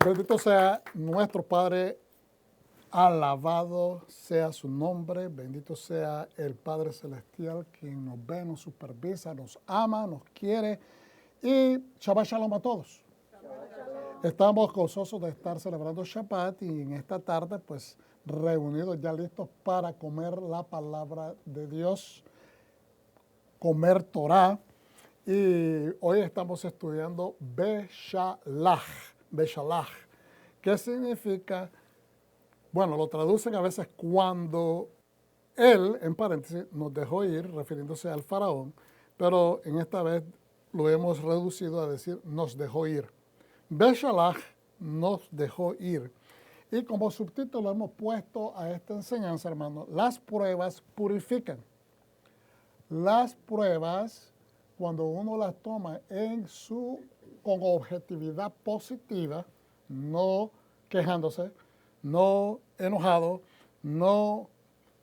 Bendito sea nuestro Padre, alabado sea su nombre, bendito sea el Padre Celestial, quien nos ve, nos supervisa, nos ama, nos quiere. Y Shabbat Shalom a todos. Estamos gozosos de estar celebrando Shabbat y en esta tarde, pues, reunidos ya listos para comer la palabra de Dios, comer Torah. Y hoy estamos estudiando Beshalach, ¿qué significa? Bueno, lo traducen a veces cuando él, en paréntesis, nos dejó ir, refiriéndose al faraón, pero en esta vez lo hemos reducido a decir nos dejó ir. Beshalach nos dejó ir. Y como subtítulo hemos puesto a esta enseñanza, hermano, las pruebas purifican. Las pruebas, cuando uno las toma con objetividad positiva, no quejándose, no enojado, no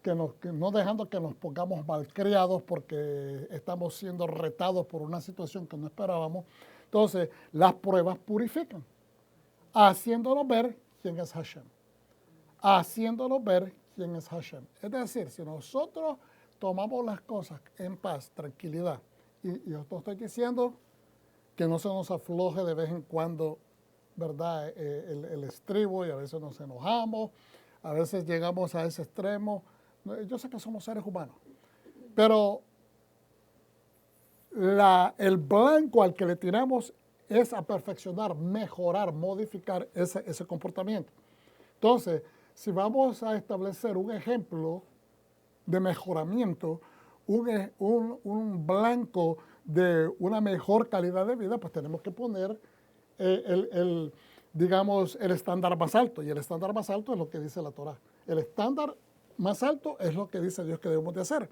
dejando que nos pongamos malcriados porque estamos siendo retados por una situación que no esperábamos. Entonces, las pruebas purifican, haciéndonos ver quién es Hashem. Haciéndonos ver quién es Hashem. Es decir, si nosotros tomamos las cosas en paz, tranquilidad, y yo estoy diciendo que no se nos afloje de vez en cuando, ¿verdad? El estribo, y a veces nos enojamos, a veces llegamos a ese extremo. Yo sé que somos seres humanos, pero el blanco al que le tiramos es a perfeccionar, mejorar, modificar ese comportamiento. Entonces, si vamos a establecer un ejemplo de mejoramiento, un blanco de una mejor calidad de vida, pues tenemos que poner digamos, el estándar más alto. Y el estándar más alto es lo que dice la Torah. El estándar más alto es lo que dice Dios que debemos de hacer,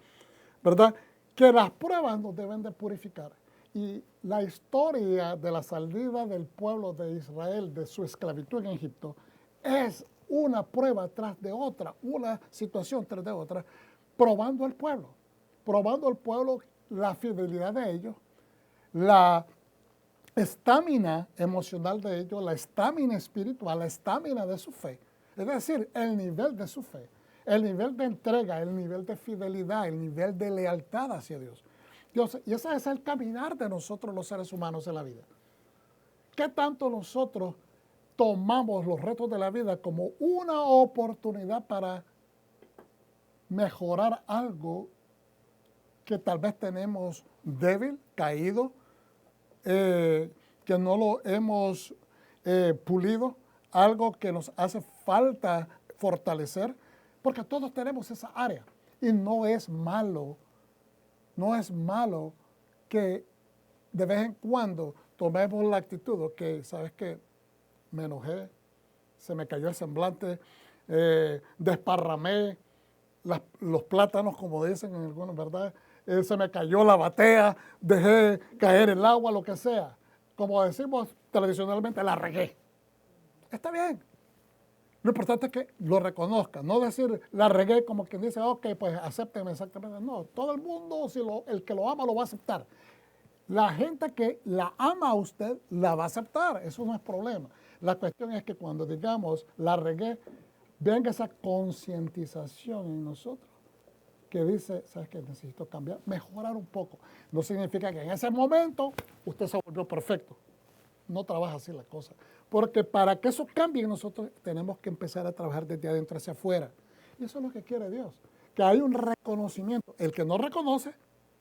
¿verdad? Que las pruebas nos deben de purificar. Y la historia de la salida del pueblo de Israel de su esclavitud en Egipto es una prueba tras de otra, una situación tras de otra, probando al pueblo la fidelidad de ellos, la estamina emocional de ellos, la estamina espiritual, la estamina de su fe. Es decir, el nivel de su fe, el nivel de entrega, el nivel de fidelidad, el nivel de lealtad hacia Dios. Y ese es el caminar de nosotros los seres humanos en la vida. ¿Qué tanto nosotros tomamos los retos de la vida como una oportunidad para mejorar algo que tal vez tenemos débil, caído, que no lo hemos pulido, algo que nos hace falta fortalecer, porque todos tenemos esa área y no es malo que de vez en cuando tomemos la actitud, ok, ¿sabes qué? Me enojé, se me cayó el semblante, desparramé los plátanos, como dicen en algunos, ¿verdad? Se me cayó la batea, dejé caer el agua, lo que sea. Como decimos tradicionalmente, la regué. Está bien. Lo importante es que lo reconozca, no decir la regué como quien dice, ok, pues acépteme exactamente. No, todo el mundo, el que lo ama, lo va a aceptar. La gente que la ama a usted, la va a aceptar. Eso no es problema. La cuestión es que cuando digamos la regué, venga esa concientización en nosotros que dice, ¿sabes qué? Necesito cambiar, mejorar un poco. No significa que en ese momento usted se volvió perfecto. No trabaja así la cosa. Porque para que eso cambie, nosotros tenemos que empezar a trabajar desde adentro hacia afuera. Y eso es lo que quiere Dios. Que hay un reconocimiento. El que no reconoce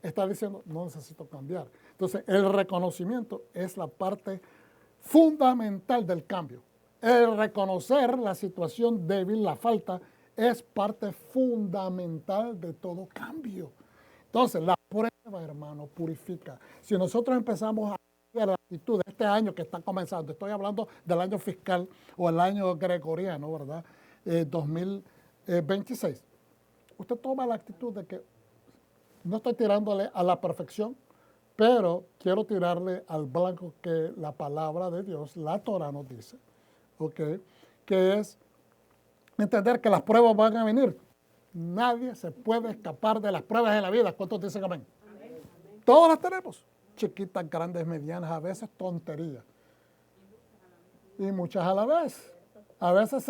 está diciendo, no necesito cambiar. Entonces, el reconocimiento es la parte fundamental del cambio. El reconocer la situación débil, la falta, es parte fundamental de todo cambio. Entonces, la prueba, hermano, purifica. Si nosotros empezamos a cambiar la actitud de este año que está comenzando, estoy hablando del año fiscal o el año gregoriano, ¿verdad? 2026. Usted toma la actitud de que no estoy tirándole a la perfección, pero quiero tirarle al blanco que la palabra de Dios, la Torah nos dice, ¿ok? Que es entender que las pruebas van a venir. Nadie se puede escapar de las pruebas de la vida. ¿Cuántos dicen amén? Amén. Todas las tenemos. Chiquitas, grandes, medianas, a veces tonterías. y muchas a la vez. A veces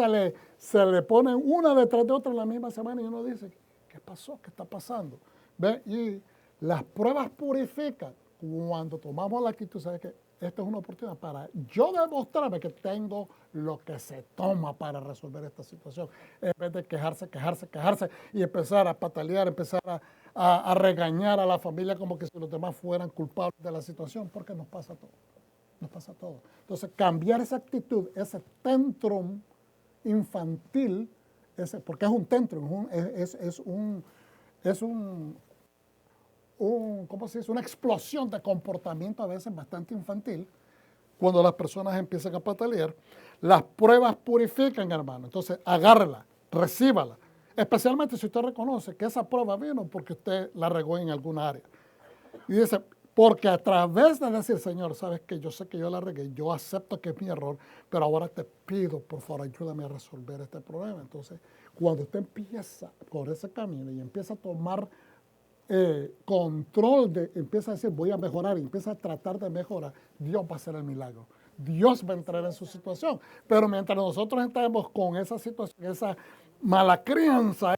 se le ponen una detrás de otra en la misma semana y uno dice, ¿qué pasó? ¿Qué está pasando? ¿Ve? Y las pruebas purifican. Cuando tomamos la actitud, ¿sabes qué? Esta es una oportunidad para yo demostrarme que tengo lo que se toma para resolver esta situación. En vez de quejarse y empezar a patalear, empezar a regañar a la familia como que si los demás fueran culpables de la situación, porque nos pasa todo. Nos pasa todo. Entonces, cambiar esa actitud, ese tantrum infantil, porque es un tantrum, ¿cómo se dice? Una explosión de comportamiento a veces bastante infantil, cuando las personas empiezan a patalear. Las pruebas purifican, hermano. Entonces, agárrela, recíbala. Especialmente si usted reconoce que esa prueba vino porque usted la regó en alguna área. Y dice, porque a través de decir, Señor, sabes que yo sé que yo la regué, yo acepto que es mi error, pero ahora te pido, por favor, ayúdame a resolver este problema. Entonces, cuando usted empieza por ese camino y empieza a tomar control, empieza a decir, voy a mejorar, y empieza a tratar de mejorar, Dios va a hacer el milagro. Dios va a entrar en su situación. Pero mientras nosotros estemos con esa situación, esa mala crianza,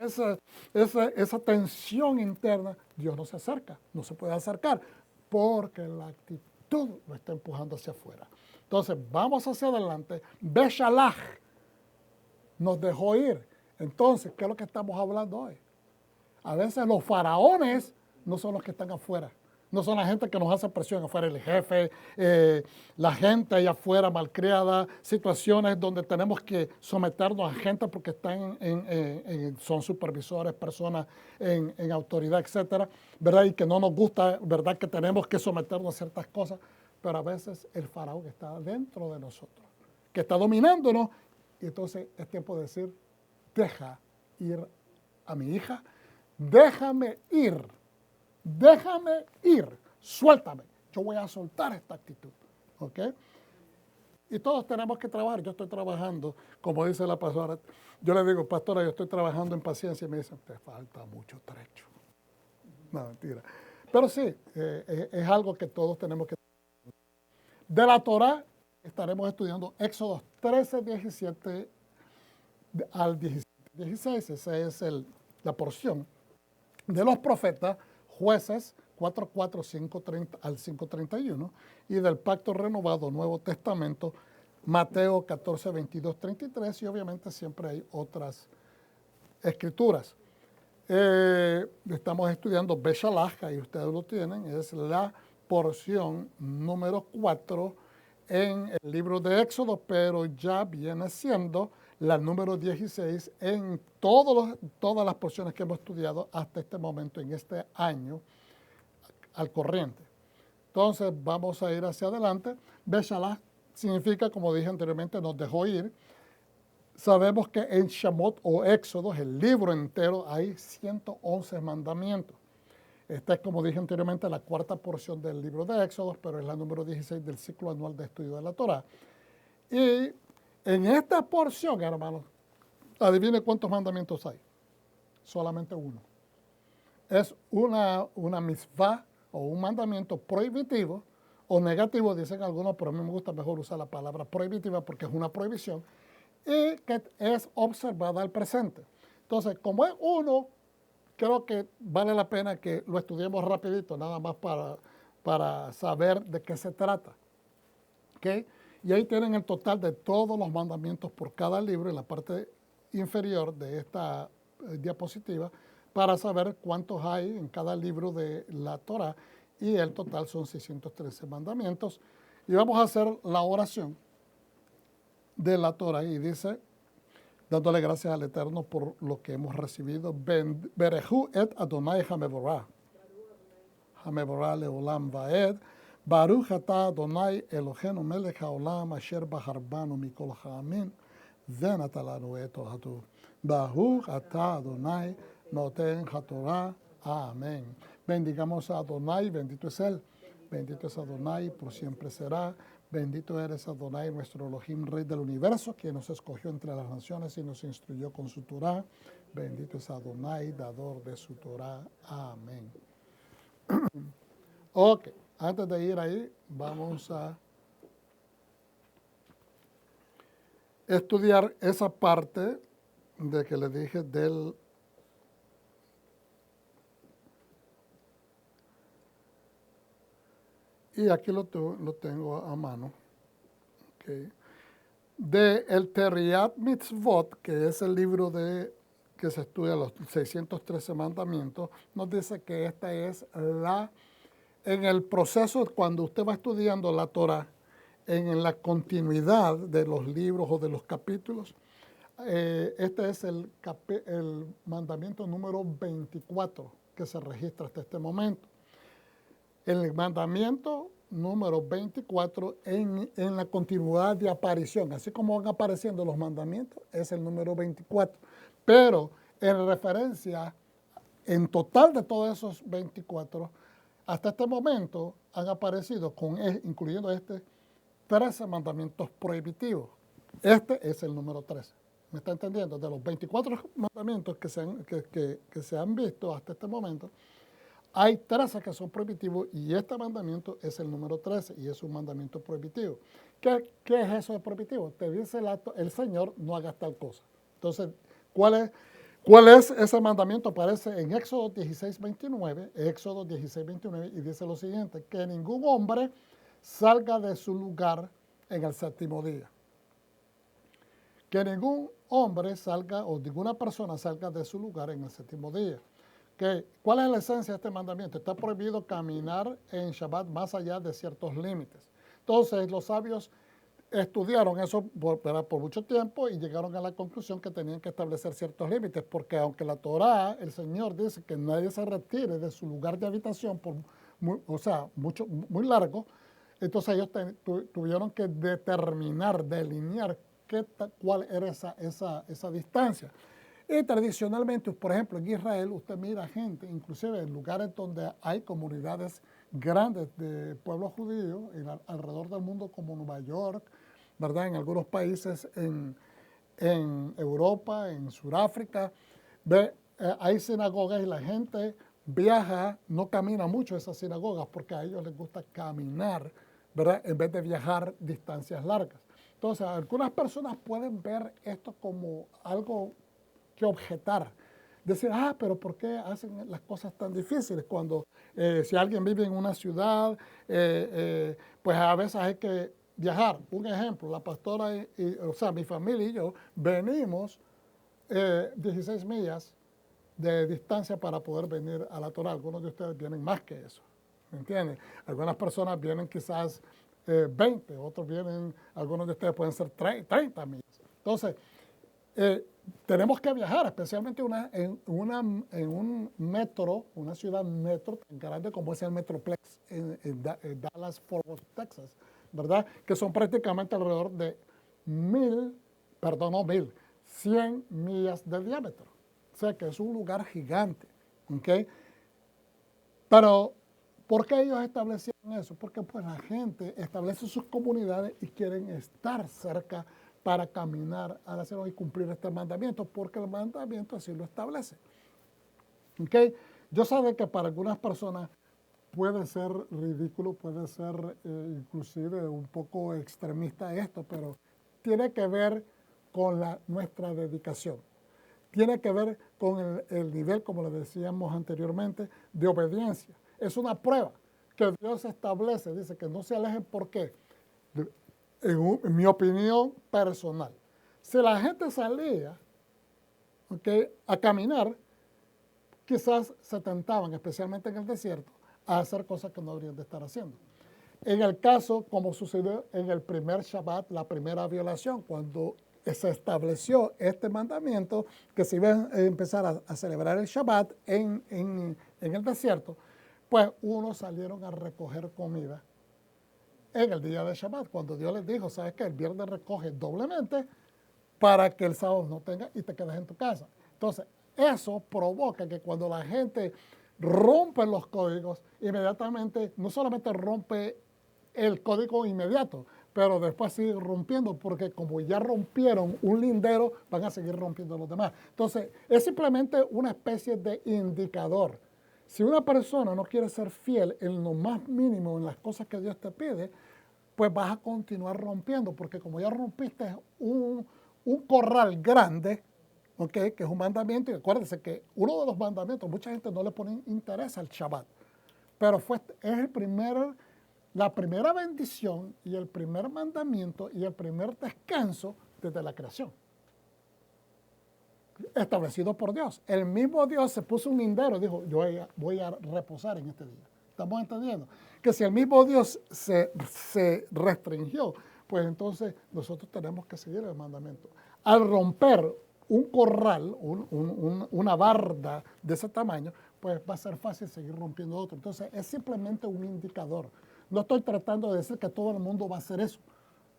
esa tensión interna, Dios no se acerca, no se puede acercar, porque la actitud lo está empujando hacia afuera. Entonces, vamos hacia adelante. Beshalach nos dejó ir. Entonces, ¿qué es lo que estamos hablando hoy? A veces los faraones no son los que están afuera. No son la gente que nos hace presión afuera, el jefe, la gente allá afuera malcriada, situaciones donde tenemos que someternos a gente porque están son supervisores, personas en autoridad, etcétera, ¿verdad? Y que no nos gusta, ¿verdad? Que tenemos que someternos a ciertas cosas. Pero a veces el faraón está dentro de nosotros, que está dominándonos. Y entonces es tiempo de decir, deja ir a mi hija, déjame ir, suéltame, yo voy a soltar esta actitud, ¿ok? Y todos tenemos que trabajar. Yo estoy trabajando, como dice la pastora, yo le digo, pastora, yo estoy trabajando en paciencia, y me dicen, te falta mucho trecho. No, mentira. Pero sí, es algo que todos tenemos que. De la Torá estaremos estudiando Éxodo 13, 17 al 17, 16. Esa es la porción de los profetas, Jueces 4, 4, 5, 30 al 5, 31, y del Pacto Renovado, Nuevo Testamento, Mateo 14, 22, 33, y obviamente siempre hay otras escrituras. Estamos estudiando Beshalach, y ustedes lo tienen, es la porción número 4 en el libro de Éxodo, pero ya viene siendo la número 16 en todas las porciones que hemos estudiado hasta este momento, en este año al corriente. Entonces vamos a ir hacia adelante. Beshalach significa, como dije anteriormente, nos dejó ir. Sabemos que en Shemot o Éxodos, el libro entero, hay 111 mandamientos. Esta es, como dije anteriormente, la cuarta porción del libro de Éxodos, pero es la número 16 del ciclo anual de estudio de la Torá. Y en esta porción, hermanos, adivine cuántos mandamientos hay. Solamente uno. Es una mitzvah o un mandamiento prohibitivo o negativo, dicen algunos, pero a mí me gusta mejor usar la palabra prohibitiva porque es una prohibición, y que es observada al presente. Entonces, como es uno, creo que vale la pena que lo estudiemos rapidito, nada más para saber de qué se trata. ¿Okay? Y ahí tienen el total de todos los mandamientos por cada libro en la parte inferior de esta diapositiva, para saber cuántos hay en cada libro de la Torá, y el total son 613 mandamientos. Y vamos a hacer la oración de la Torá, y dice, dándole gracias al Eterno por lo que hemos recibido, Berehu et Adonai Hamevorah, Hamevorah leolam vaed, Baruch atah Adonai Eloheinu melech haolam asher baharbanu mikol ha'amin, ונתן לנו את תורתו. Baruch atah Adonai noten hatorah. Amén. Bendigamos a Adonai, bendito es Él. Bendito es Adonai, por siempre será. Bendito eres Adonai, nuestro Elohim, Rey del universo, que nos escogió entre las naciones y nos instruyó con su Torah. Bendito es Adonai, dador de su Torah. Amén. Ok, antes de ir ahí, vamos a estudiar esa parte de que le dije del... Y aquí lo tengo a mano. Okay. De el Teriat Mitzvot, que es el libro que se estudia los 613 mandamientos, nos dice que esta es en el proceso, cuando usted va estudiando la Torah, en la continuidad de los libros o de los capítulos, este es el mandamiento número 24 que se registra hasta este momento. El mandamiento número 24 en la continuidad de aparición, así como van apareciendo los mandamientos, es el número 24. Pero en referencia, en total de todos esos 24, hasta este momento han aparecido, incluyendo 13 mandamientos prohibitivos. Este es el número 13. ¿Me está entendiendo? De los 24 mandamientos que se han visto hasta este momento, hay 13 que son prohibitivos y este mandamiento es el número 13 y es un mandamiento prohibitivo. ¿Qué es eso de prohibitivo? Te dice el Señor, no hagas tal cosa. Entonces, ¿cuál es ese mandamiento? Aparece en Éxodo 16:29, y dice lo siguiente, que ningún hombre salga de su lugar en el séptimo día. Que ningún hombre salga o ninguna persona salga de su lugar en el séptimo día. ¿Cuál es la esencia de este mandamiento? Está prohibido caminar en Shabbat más allá de ciertos límites. Entonces, los sabios estudiaron eso por mucho tiempo y llegaron a la conclusión que tenían que establecer ciertos límites, porque aunque la Torá, el Señor dice que nadie se retire de su lugar de habitación por muy largo, entonces ellos tuvieron que determinar, delinear cuál era esa distancia. Y tradicionalmente, por ejemplo, en Israel, usted mira gente, inclusive en lugares donde hay comunidades grandes de pueblos judíos, alrededor del mundo como Nueva York, ¿verdad? En algunos países en Europa, en Sudáfrica, hay sinagogas y la gente viaja, no camina mucho a esas sinagogas porque a ellos les gusta caminar, ¿verdad? En vez de viajar distancias largas. Entonces, algunas personas pueden ver esto como algo que objetar. Decir, pero ¿por qué hacen las cosas tan difíciles? Cuando si alguien vive en una ciudad, pues a veces hay que viajar. Un ejemplo, la pastora, mi familia y yo venimos 16 millas de distancia para poder venir a la Torah. Algunos de ustedes vienen más que eso, ¿me entienden? Algunas personas vienen quizás 20, otros vienen, algunos de ustedes pueden ser 30 millas. Entonces, tenemos que viajar, especialmente en un metro, una ciudad metro tan grande como es el Metroplex en Dallas-Fort Worth, Texas, ¿verdad? Que son prácticamente alrededor de 100 millas de diámetro. O sea que es un lugar gigante, ¿ok? Pero, ¿por qué ellos establecieron eso? Porque pues la gente establece sus comunidades y quieren estar cerca para caminar a la ciudad y cumplir este mandamiento, porque el mandamiento así lo establece. ¿Okay? Yo sé que para algunas personas puede ser ridículo, puede ser inclusive un poco extremista esto, pero tiene que ver con nuestra dedicación. Tiene que ver con el nivel, como le decíamos anteriormente, de obediencia. Es una prueba que Dios establece, dice que no se alejen. ¿Por qué? En mi opinión personal, si la gente salía a caminar, quizás se tentaban, especialmente en el desierto, a hacer cosas que no habrían de estar haciendo. En el caso, como sucedió en el primer Shabbat, la primera violación, cuando se estableció este mandamiento, que se iba a empezar a celebrar el Shabbat en el desierto, pues unos salieron a recoger comida en el día de Shabbat, cuando Dios les dijo, ¿sabes qué? El viernes recoge doblemente para que el sábado no tenga y te quedes en tu casa. Entonces, eso provoca que cuando la gente rompe los códigos, inmediatamente, no solamente rompe el código inmediato, pero después sigue rompiendo, porque como ya rompieron un lindero, van a seguir rompiendo los demás. Entonces, es simplemente una especie de indicador. Si una persona no quiere ser fiel en lo más mínimo, en las cosas que Dios te pide, pues vas a continuar rompiendo, porque como ya rompiste un corral grande, ¿okay? Que es un mandamiento, y acuérdense que uno de los mandamientos, mucha gente no le pone interés al Shabbat, pero es la primera bendición y el primer mandamiento y el primer descanso desde la creación, establecido por Dios. El mismo Dios se puso un lindero y dijo, yo voy a reposar en este día. ¿Estamos entendiendo? Que si el mismo Dios se restringió, pues entonces nosotros tenemos que seguir el mandamiento. Al romper un corral, una barda de ese tamaño, pues va a ser fácil seguir rompiendo otro. Entonces es simplemente un indicador. No estoy tratando de decir que todo el mundo va a hacer eso.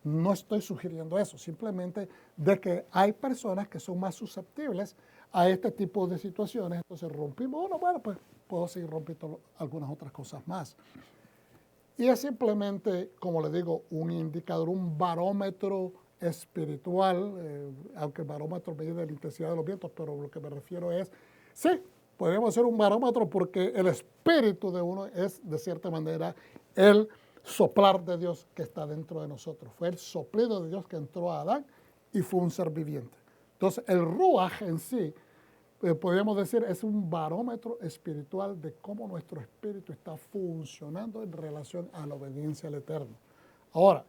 No estoy sugiriendo eso, simplemente de que hay personas que son más susceptibles a este tipo de situaciones. Entonces rompimos uno, bueno, pues puedo seguir rompiendo algunas otras cosas más. Y es simplemente, como le digo, un indicador, un barómetro espiritual, aunque el barómetro mide la intensidad de los vientos, pero lo que me refiero es, sí, podemos hacer un barómetro porque el espíritu de uno es, de cierta manera, el soplar de Dios que está dentro de nosotros. Fue el soplido de Dios que entró a Adán y fue un ser viviente. Entonces, el ruaj en sí, podríamos decir, es un barómetro espiritual de cómo nuestro espíritu está funcionando en relación a la obediencia al Eterno. Ahora,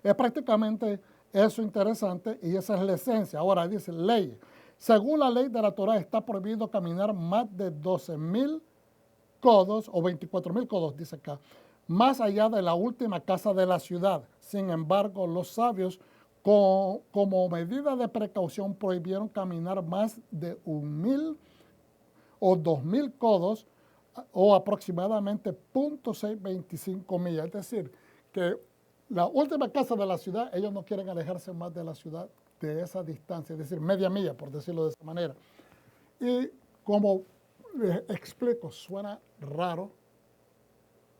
es prácticamente eso interesante y esa es la esencia. Ahora dice ley. Según la ley de la Torah está prohibido caminar más de 12,000 codos o 24,000 codos, dice acá, más allá de la última casa de la ciudad. Sin embargo, los sabios, como medida de precaución, prohibieron caminar más de 1,000 o 2,000 codos o aproximadamente 0.625 millas. Es decir, que la última casa de la ciudad, ellos no quieren alejarse más de la ciudad de esa distancia, es decir, media milla, por decirlo de esa manera. Y como les explico, suena raro,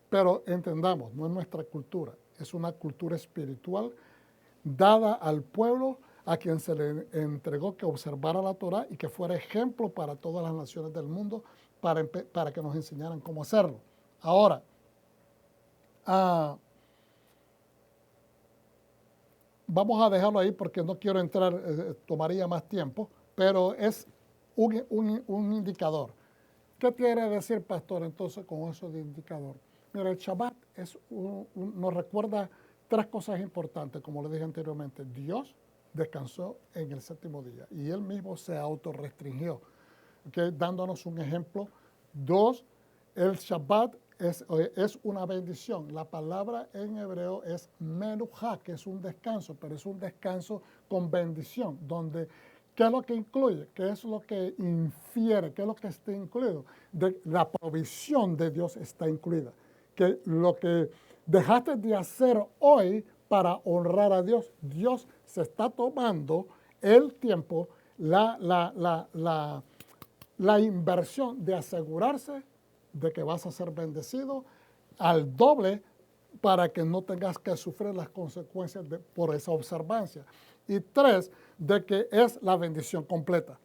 pero entendamos, no es nuestra cultura, es una cultura espiritual dada al pueblo a quien se le entregó que observara la Torah y que fuera ejemplo para todas las naciones del mundo para que nos enseñaran cómo hacerlo. Ahora, vamos a dejarlo ahí porque no quiero entrar, tomaría más tiempo, pero es un indicador. ¿Qué quiere decir, pastor, entonces con eso de indicador? Mira, el Shabbat nos recuerda tres cosas importantes, como le dije anteriormente. Dios descansó en el séptimo día y Él mismo se autorrestringió, ¿okay? Dándonos un ejemplo. Dos, el Shabbat es una bendición. La palabra en hebreo es menuja, que es un descanso, pero es un descanso con bendición, donde ¿qué es lo que incluye? ¿Qué es lo que infiere? ¿Qué es lo que está incluido? La provisión de Dios está incluida. Que lo que dejaste de hacer hoy para honrar a Dios, Dios se está tomando el tiempo, la inversión de asegurarse de que vas a ser bendecido al doble para que no tengas que sufrir las consecuencias por esa observancia. Y tres, de que es la bendición completa.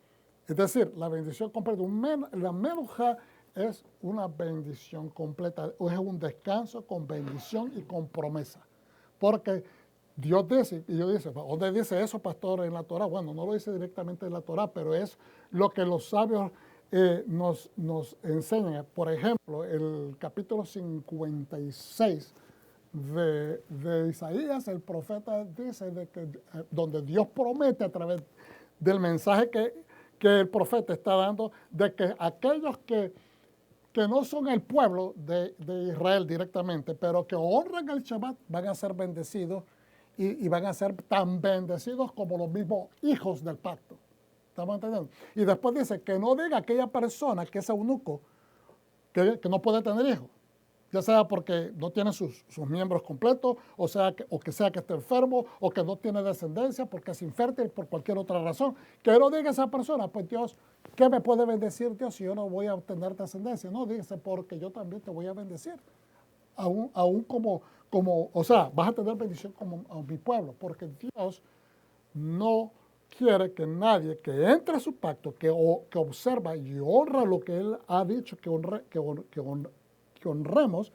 Es decir, la bendición completa, la menuja es una bendición completa, es un descanso con bendición y con promesa. Porque Dios dice, y yo dice, ¿dónde dice eso, pastor, en la Torah? Bueno, no lo dice directamente en la Torah, pero es lo que los sabios nos enseñan. Por ejemplo, el capítulo 56 de Isaías, el profeta dice de que donde Dios promete a través del mensaje que el profeta está dando, de que aquellos que no son el pueblo de Israel directamente, pero que honran el Shabbat, van a ser bendecidos y van a ser tan bendecidos como los mismos hijos del pacto. ¿Estamos entendiendo? Y después dice que no diga aquella persona que es eunuco, que no puede tener hijos, ya sea porque no tiene sus miembros completos, o que sea que esté enfermo, o que no tiene descendencia, porque es infértil, por cualquier otra razón. Que no diga esa persona, pues Dios, ¿qué me puede bendecir Dios si yo no voy a obtener descendencia? No, dice, porque yo también te voy a bendecir. Aún como, o sea, vas a tener bendición como a mi pueblo, porque Dios no quiere que nadie que entre a su pacto, que observa y honra lo que Él ha dicho que honremos,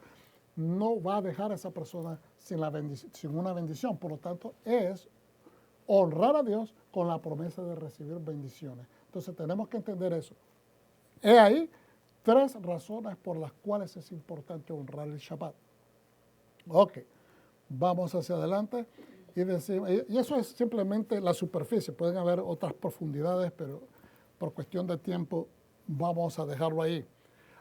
no va a dejar a esa persona sin una bendición. Por lo tanto, es honrar a Dios con la promesa de recibir bendiciones. Entonces tenemos que entender eso. He ahí 3 razones por las cuales es importante honrar el Shabbat. Ok, vamos hacia adelante y eso es simplemente la superficie. Pueden haber otras profundidades, pero por cuestión de tiempo vamos a dejarlo ahí.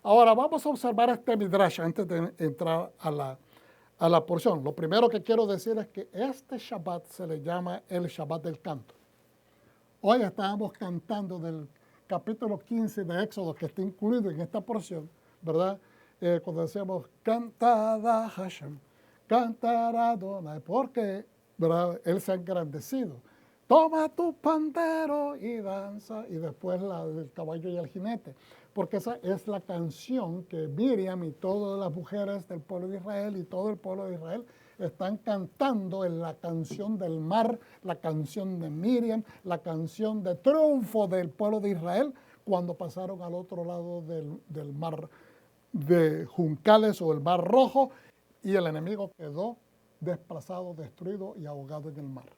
Ahora vamos a observar este Midrash antes de entrar a la porción. Lo primero que quiero decir es que este Shabbat se le llama el Shabbat del canto. Hoy estábamos cantando del capítulo 15 de Éxodo, que está incluido en esta porción, ¿verdad? Cuando decíamos, cantada Hashem, cantará Adonai, porque, ¿verdad? Él se ha engrandecido. Toma tu pandero y danza, y después la del caballo y el jinete, porque esa es la canción que Miriam y todas las mujeres del pueblo de Israel y todo el pueblo de Israel están cantando en la canción del mar, la canción de Miriam, la canción de triunfo del pueblo de Israel cuando pasaron al otro lado del mar de Juncales o el mar Rojo y el enemigo quedó desplazado, destruido y ahogado en el mar.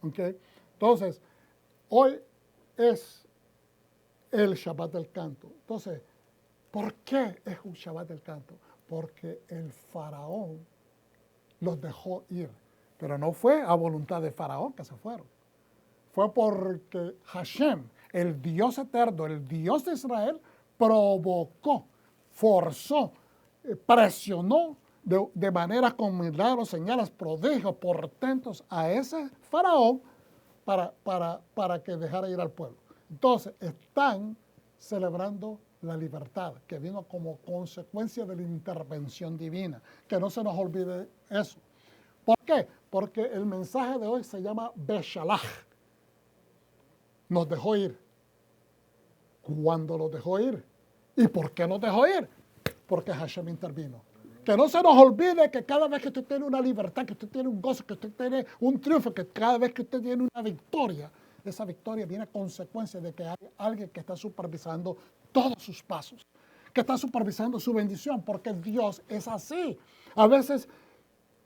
¿Okay? Entonces, hoy es el Shabbat del canto. Entonces, ¿por qué es un Shabbat del canto? Porque el faraón los dejó ir. Pero no fue a voluntad de Faraón que se fueron. Fue porque Hashem, el Dios eterno, el Dios de Israel, provocó, forzó, presionó de manera con milagros, señales, prodigios, portentos a ese Faraón para que dejara ir al pueblo. Entonces, están celebrando la libertad que vino como consecuencia de la intervención divina. Que no se nos olvide eso. ¿Por qué? Porque el mensaje de hoy se llama Beshalach. Nos dejó ir. ¿Cuándo nos dejó ir? ¿Y por qué nos dejó ir? Porque Hashem intervino. Que no se nos olvide que cada vez que usted tiene una libertad, que usted tiene un gozo, que usted tiene un triunfo, que cada vez que usted tiene una victoria, esa victoria viene a consecuencia de que hay alguien que está supervisando todos sus pasos, que está supervisando su bendición, porque Dios es así. A veces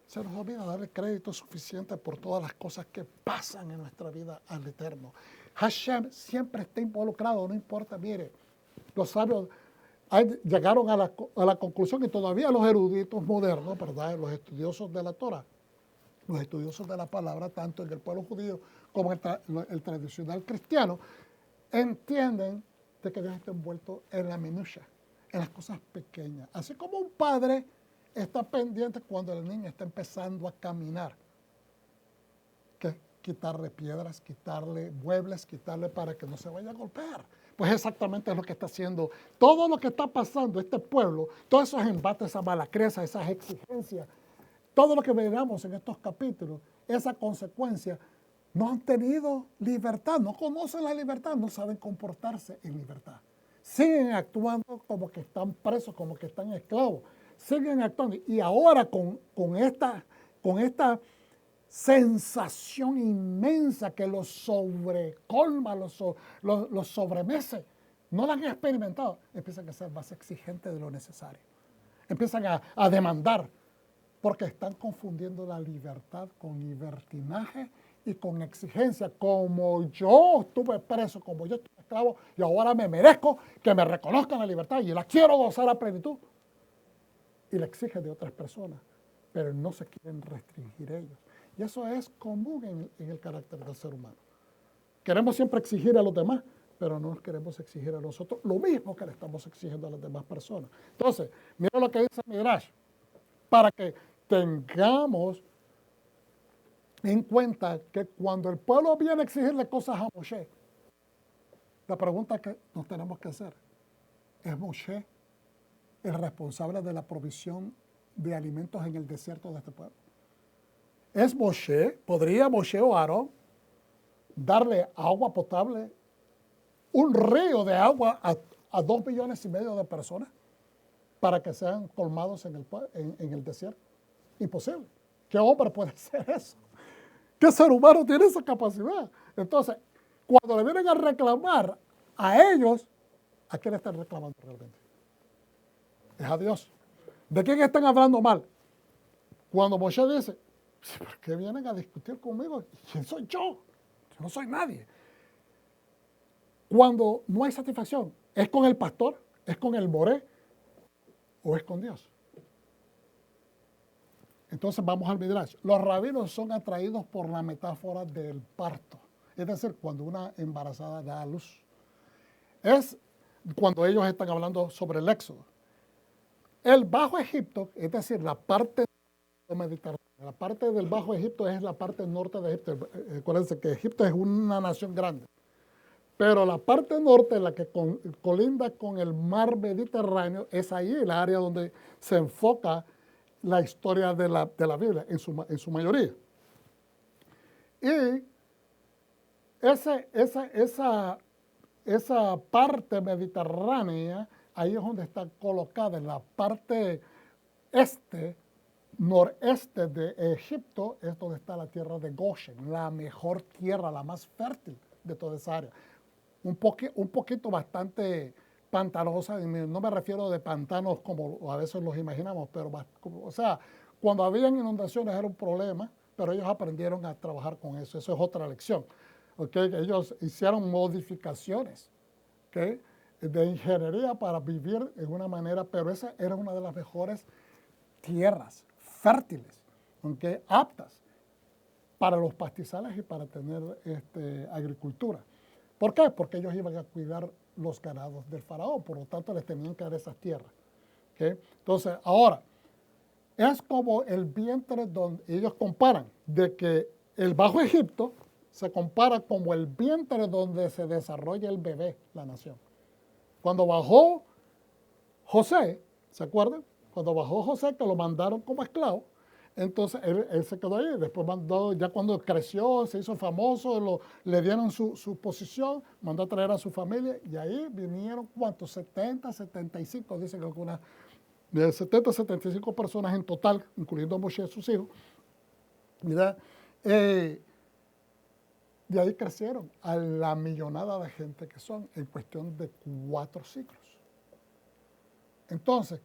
se nos olvida darle crédito suficiente por todas las cosas que pasan en nuestra vida al Eterno. Hashem siempre está involucrado, no importa, mire, los sabios llegaron a la conclusión, y todavía los eruditos modernos, ¿verdad? Los estudiosos de la Torah, los estudiosos de la palabra, tanto en el pueblo judío como el tradicional cristiano, entienden de que Dios está envuelto en la minucia, en las cosas pequeñas. Así como un padre está pendiente cuando el niño está empezando a caminar, que quitarle piedras, quitarle muebles, quitarle para que no se vaya a golpear. Pues exactamente es lo que está haciendo. Todo lo que está pasando este pueblo, todos esos embates, esa mala crianza, esas exigencias, todo lo que veamos en estos capítulos, esa consecuencia, no han tenido libertad, no conocen la libertad, no saben comportarse en libertad. Siguen actuando como que están presos, como que están esclavos. Siguen actuando. Y ahora con esta sensación inmensa que los sobrecolma, los sobremece, no la han experimentado, empiezan a ser más exigentes de lo necesario. Empiezan a demandar, porque están confundiendo la libertad con libertinaje y con exigencia. Como yo estuve preso, como yo estuve esclavo, y ahora me merezco que me reconozcan la libertad y la quiero gozar a plenitud. Y la exige de otras personas, pero no se quieren restringir ellos. Y eso es común en el carácter del ser humano. Queremos siempre exigir a los demás, pero no nos queremos exigir a nosotros lo mismo que le estamos exigiendo a las demás personas. Entonces, mira lo que dice Midrash, para que tengamos en cuenta que cuando el pueblo viene a exigirle cosas a Moshe, la pregunta que nos tenemos que hacer, ¿es Moshe el responsable de la provisión de alimentos en el desierto de este pueblo? ¿Es Moshe, podría Moshe o Aarón darle agua potable, un río de agua a 2,5 millones de personas para que sean colmados en el desierto? Imposible. ¿Qué hombre puede hacer eso? ¿Qué ser humano tiene esa capacidad? Entonces, cuando le vienen a reclamar a ellos, ¿a quién están reclamando realmente? Es a Dios. ¿De quién están hablando mal? Cuando Moshe dice, ¿por qué vienen a discutir conmigo? ¿Quién soy yo? Yo no soy nadie. Cuando no hay satisfacción, ¿es con el pastor? ¿Es con el moré? ¿O es con Dios? Entonces vamos al Midrash. Los rabinos son atraídos por la metáfora del parto. Es decir, cuando una embarazada da a luz. Es cuando ellos están hablando sobre el éxodo. El Bajo Egipto, es decir, la parte mediterránea, la parte del Bajo Egipto es la parte norte de Egipto. Acuérdense que Egipto es una nación grande. Pero la parte norte, la que colinda con el mar Mediterráneo, es ahí el área donde se enfoca la historia de la Biblia, en su mayoría. Y esa parte mediterránea, ahí es donde está colocada, en la parte noreste de Egipto, es donde está la tierra de Goshen, la mejor tierra, la más fértil de toda esa área. Un poquito bastante pantanosa, y no me refiero de pantanos como a veces los imaginamos, pero o sea, cuando habían inundaciones era un problema, pero ellos aprendieron a trabajar con eso. Eso es otra lección. ¿Okay? Ellos hicieron modificaciones, ¿okay?, de ingeniería para vivir en una manera, pero esa era una de las mejores tierras fértiles, ¿okay?, aptas para los pastizales y para tener agricultura. ¿Por qué? Porque ellos iban a cuidar los ganados del faraón, por lo tanto les tenían que dar esas tierras. ¿Okay? Entonces, ahora, es como el vientre donde ellos comparan, de que el Bajo Egipto se compara como el vientre donde se desarrolla el bebé, la nación. Cuando bajó José, ¿se acuerdan? Cuando bajó José, que lo mandaron como esclavo, entonces él se quedó ahí. Después mandó, ya cuando creció, se hizo famoso, le dieron su posición, mandó a traer a su familia, y ahí vinieron, ¿cuántos? 70, 75, dicen que algunas, de 70 75 personas en total, incluyendo a Moshe y sus hijos. Mira, de ahí crecieron a la millonada de gente que son en cuestión de 4 siglos. Entonces,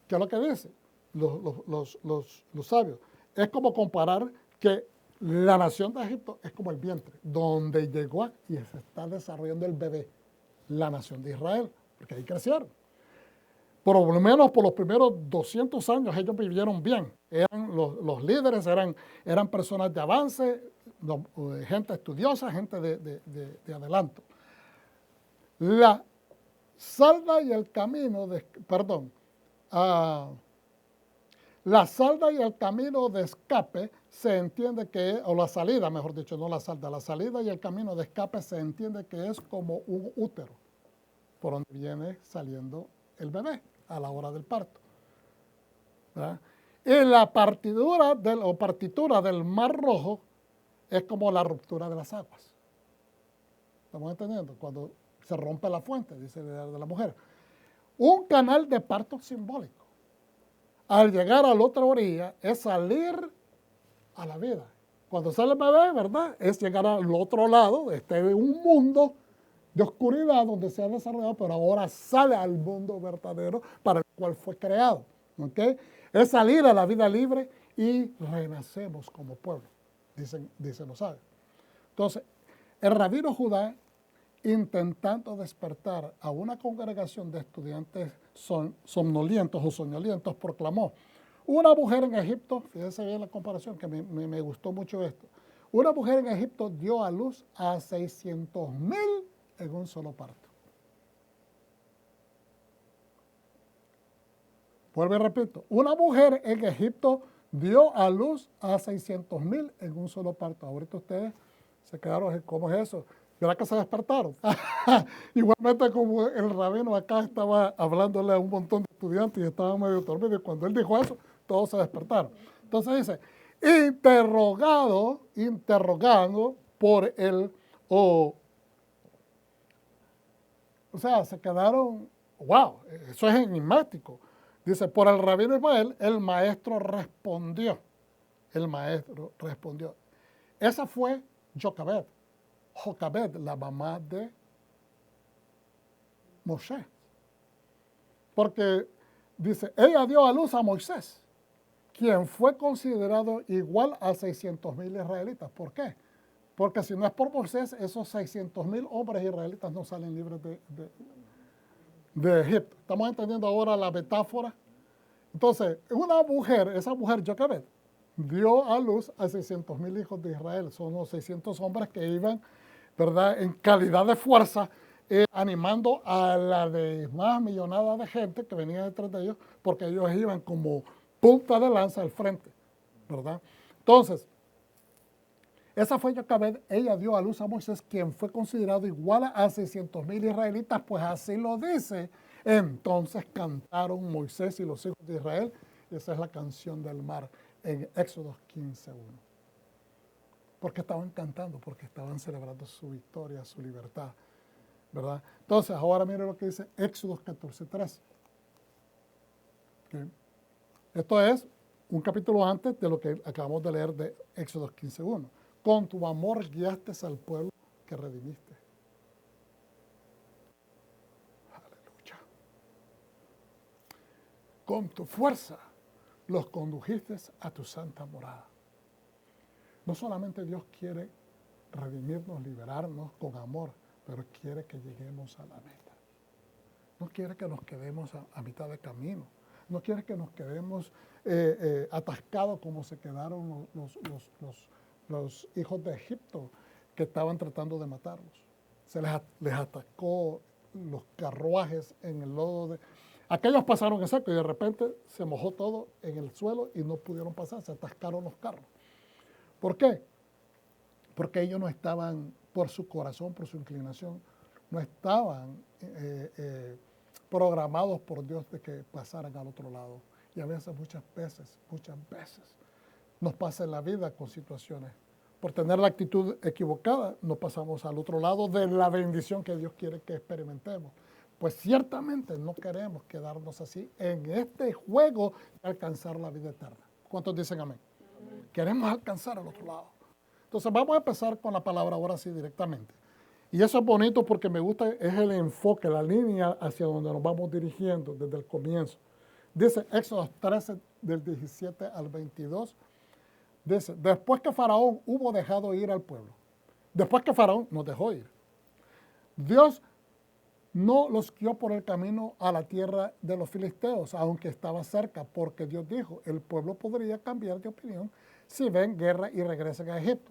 ¿qué es lo que dicen los sabios? Es como comparar que la nación de Egipto es como el vientre, donde llegó y se está desarrollando el bebé, la nación de Israel, porque ahí crecieron. Por lo menos por los primeros 200 años ellos vivieron bien. Los líderes eran personas de avance, gente estudiosa, gente de adelanto. La salda y el camino la salda y el camino de escape se entiende que, o la salida, mejor dicho, no la salda, la salida y el camino de escape se entiende que es como un útero, por donde viene saliendo el bebé a la hora del parto, ¿verdad? Y la partitura del Mar Rojo es como la ruptura de las aguas. ¿Estamos entendiendo? Cuando se rompe la fuente, dice de la mujer. Un canal de parto simbólico. Al llegar a la otra orilla es salir a la vida. Cuando sale el bebé, ¿verdad?, es llegar al otro lado, un mundo de oscuridad donde se ha desarrollado, pero ahora sale al mundo verdadero para el cual fue creado. ¿Okay? Es salir a la vida libre y renacemos como pueblo, dicen los sabios. Entonces, el rabino Judá, intentando despertar a una congregación de estudiantes somnolientos o soñolientos, proclamó: una mujer en Egipto, fíjense bien la comparación, que me gustó mucho esto, una mujer en Egipto dio a luz a 600,000 en un solo parto. Vuelvo y repito, una mujer en Egipto dio a luz a 600,000 en un solo parto. Ahorita ustedes se quedaron, ¿cómo es eso? ¿Verdad que se despertaron? Igualmente como el rabino acá estaba hablándole a un montón de estudiantes y estaban medio dormidos, y cuando él dijo eso, todos se despertaron. Entonces dice, interrogando por el... o sea, se quedaron, wow, eso es enigmático. Dice, por el rabino Ismael, el maestro respondió. Esa fue Jocabed, la mamá de Moshe. Porque dice, ella dio a luz a Moisés, quien fue considerado igual a 600,000 israelitas. ¿Por qué? Porque si no es por Moisés, esos 600,000 hombres israelitas no salen libres de Egipto. ¿Estamos entendiendo ahora la metáfora? Entonces, una mujer, esa mujer Joquebed, dio a luz a 600,000 hijos de Israel. Son los 600 hombres que iban, ¿verdad?, en calidad de fuerza, animando a la demás millonada de gente que venía detrás de ellos, porque ellos iban como punta de lanza al frente, ¿verdad? Entonces, esa fue Joquebed, ella dio a luz a Moisés, quien fue considerado igual a 600,000 israelitas, pues así lo dice. Entonces cantaron Moisés y los hijos de Israel. Esa es la canción del mar en Éxodo 15:1. Porque estaban cantando, porque estaban celebrando su victoria, su libertad, ¿verdad? Entonces, ahora mire lo que dice Éxodo 14:3. ¿Okay? Esto es un capítulo antes de lo que acabamos de leer de Éxodo 15:1. Con tu amor guiaste al pueblo que redimiste. Aleluya. Con tu fuerza los condujiste a tu santa morada. No solamente Dios quiere redimirnos, liberarnos con amor, pero quiere que lleguemos a la meta. No quiere que nos quedemos a mitad de camino. No quiere que nos quedemos atascados como se quedaron los hijos de Egipto que estaban tratando de matarlos. Se les atacó los carruajes en el lodo. Aquellos pasaron en seco y de repente se mojó todo en el suelo y no pudieron pasar, se atascaron los carros. ¿Por qué? Porque ellos no estaban, por su corazón, por su inclinación, no estaban programados por Dios de que pasaran al otro lado. Y a veces, muchas veces, nos pasa en la vida con situaciones. Por tener la actitud equivocada, nos pasamos al otro lado de la bendición que Dios quiere que experimentemos. Pues ciertamente no queremos quedarnos así en este juego de alcanzar la vida eterna. ¿Cuántos dicen amén? Queremos alcanzar al otro lado. Entonces vamos a empezar con la palabra ahora sí directamente. Y eso es bonito porque me gusta, es el enfoque, la línea hacia donde nos vamos dirigiendo desde el comienzo. Dice Éxodo 13 del 17 al 22. Dice, después que Faraón hubo dejado ir al pueblo, después que Faraón nos dejó ir, Dios no los guió por el camino a la tierra de los filisteos, aunque estaba cerca, porque Dios dijo, el pueblo podría cambiar de opinión si ven guerra y regresan a Egipto.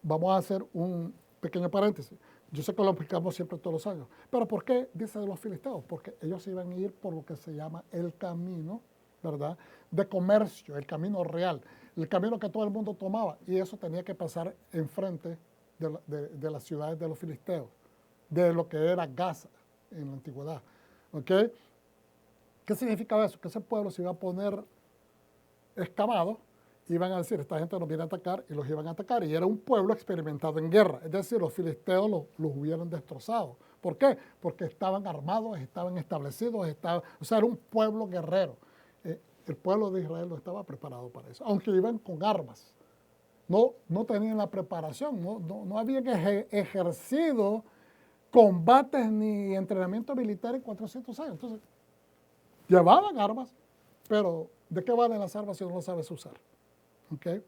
Vamos a hacer un pequeño paréntesis. Yo sé que lo aplicamos siempre todos los años, pero ¿por qué dice de los filisteos? Porque ellos iban a ir por lo que se llama el camino, ¿verdad?, de comercio, el camino real, el camino que todo el mundo tomaba, y eso tenía que pasar enfrente de las ciudades de los filisteos, de lo que era Gaza en la antigüedad. ¿Ok? ¿Qué significaba eso? Que ese pueblo se iba a poner excavado, iban a decir, esta gente nos viene a atacar, y los iban a atacar, y era un pueblo experimentado en guerra, es decir, los filisteos los hubieran destrozado. ¿Por qué? Porque estaban armados, estaban establecidos, o sea, era un pueblo guerrero. El pueblo de Israel no estaba preparado para eso, aunque iban con armas. No tenían la preparación, no habían ejercido combates ni entrenamiento militar en 400 años. Entonces, llevaban armas, pero ¿de qué valen las armas si no las sabes usar? ¿Okay?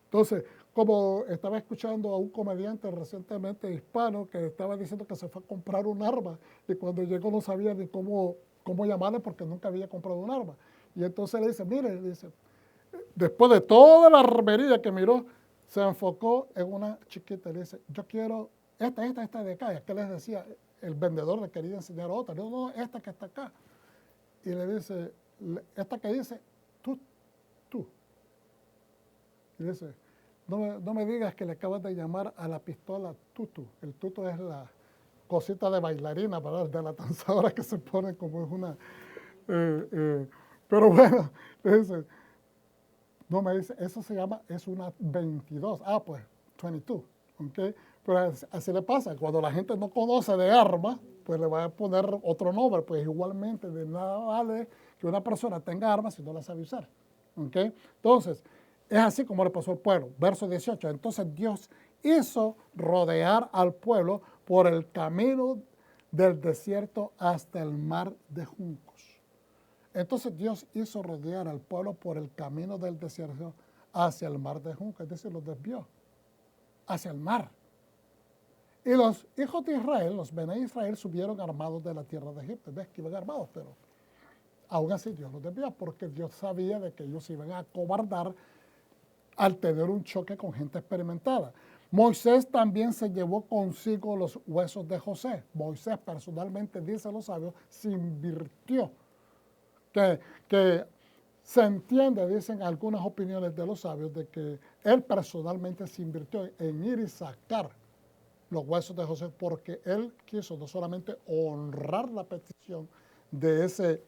Entonces, como estaba escuchando a un comediante recientemente hispano que estaba diciendo que se fue a comprar un arma y cuando llegó no sabía ni cómo llamarle porque nunca había comprado un arma. Y entonces le dice, mire, dice, después de toda la armería que miró, se enfocó en una chiquita y le dice, yo quiero esta de acá. ¿Qué les decía? El vendedor le quería enseñar otra. No, esta que está acá. Y le dice, esta que dice, tú. Y dice, no me digas que le acabas de llamar a la pistola tutu. El tutu es la cosita de bailarina, ¿verdad?, de la danzadora que se pone como es una... pero bueno, dice, no me dice, eso se llama, es una 22. Ah, pues, 22, ¿ok? Pero así le pasa, cuando la gente no conoce de armas, pues le va a poner otro nombre, pues igualmente de nada vale que una persona tenga armas si no las sabe usar, ¿ok? Entonces, es así como le pasó al pueblo. Verso 18, entonces Dios hizo rodear al pueblo por el camino del desierto hasta el mar de juncos. Entonces Dios hizo rodear al pueblo por el camino del desierto hacia el mar de Junca, es decir, los desvió hacia el mar. Y los hijos de Israel, los Bené Israel, subieron armados de la tierra de Egipto. Ves que iban armados, pero aún así Dios los desvió, porque Dios sabía de que ellos iban a acobardar al tener un choque con gente experimentada. Moisés también se llevó consigo los huesos de José. Moisés personalmente, dicen los sabios, se invirtió. Que se entiende, dicen algunas opiniones de los sabios, de que él personalmente se invirtió en ir y sacar los huesos de José, porque él quiso no solamente honrar la petición de ese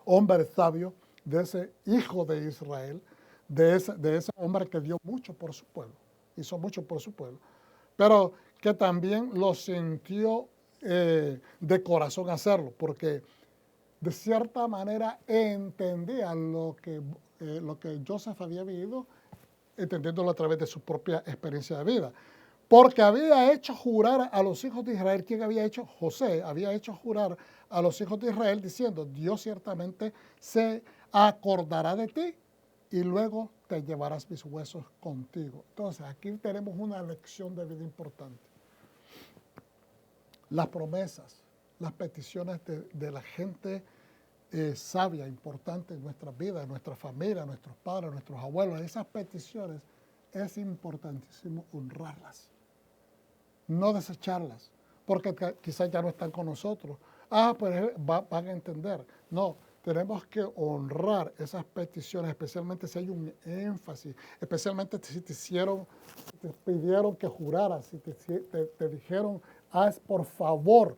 hombre sabio, de ese hijo de Israel, de ese hombre que dio mucho por su pueblo, hizo mucho por su pueblo, pero que también lo sintió de corazón hacerlo, porque de cierta manera entendía lo que Joseph había vivido, entendiéndolo a través de su propia experiencia de vida. Porque había hecho jurar a los hijos de Israel, ¿quién había hecho? José había hecho jurar a los hijos de Israel diciendo, Dios ciertamente se acordará de ti y luego te llevarás mis huesos contigo. Entonces, aquí tenemos una lección de vida importante. Las promesas, las peticiones de la gente sabia, importante en nuestras vidas, en nuestra familia, nuestros padres, nuestros abuelos, esas peticiones es importantísimo honrarlas. No desecharlas, porque quizás ya no están con nosotros. Pues van a entender. No, tenemos que honrar esas peticiones, especialmente si hay un énfasis, especialmente si te pidieron que juraras, si te dijeron, haz por favor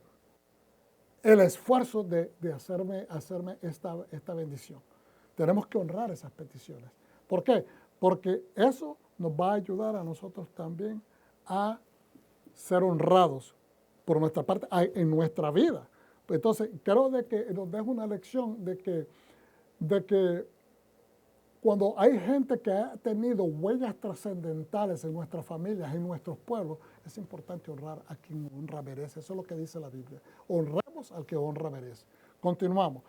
el esfuerzo de hacerme esta bendición. Tenemos que honrar esas peticiones. ¿Por qué? Porque eso nos va a ayudar a nosotros también a ser honrados por nuestra parte en nuestra vida. Entonces, creo de que nos deja una lección de que cuando hay gente que ha tenido huellas trascendentales en nuestras familias, en nuestros pueblos, es importante honrar a quien honra merece. Eso es lo que dice la Biblia. Honremos al que honra merece. Continuamos.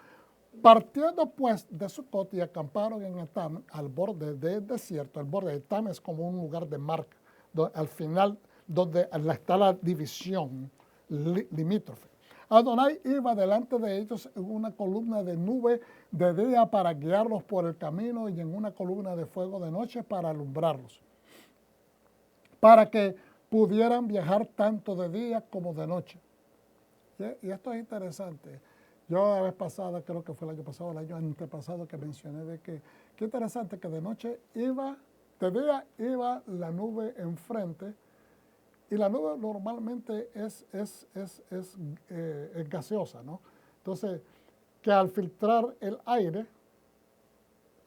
Partiendo pues de Sucot y acamparon en Etam, al borde del desierto. El borde de Etam es como un lugar de marca, al final donde está la división limítrofe. Adonai iba delante de ellos en una columna de nube de día para guiarlos por el camino y en una columna de fuego de noche para alumbrarlos, para que pudieran viajar tanto de día como de noche. Y esto es interesante. Yo la vez pasada, creo que fue el año pasado, el año antepasado, que mencioné de que qué interesante que de día iba la nube enfrente. Y la nube normalmente es gaseosa, ¿no? Entonces, que al filtrar el aire,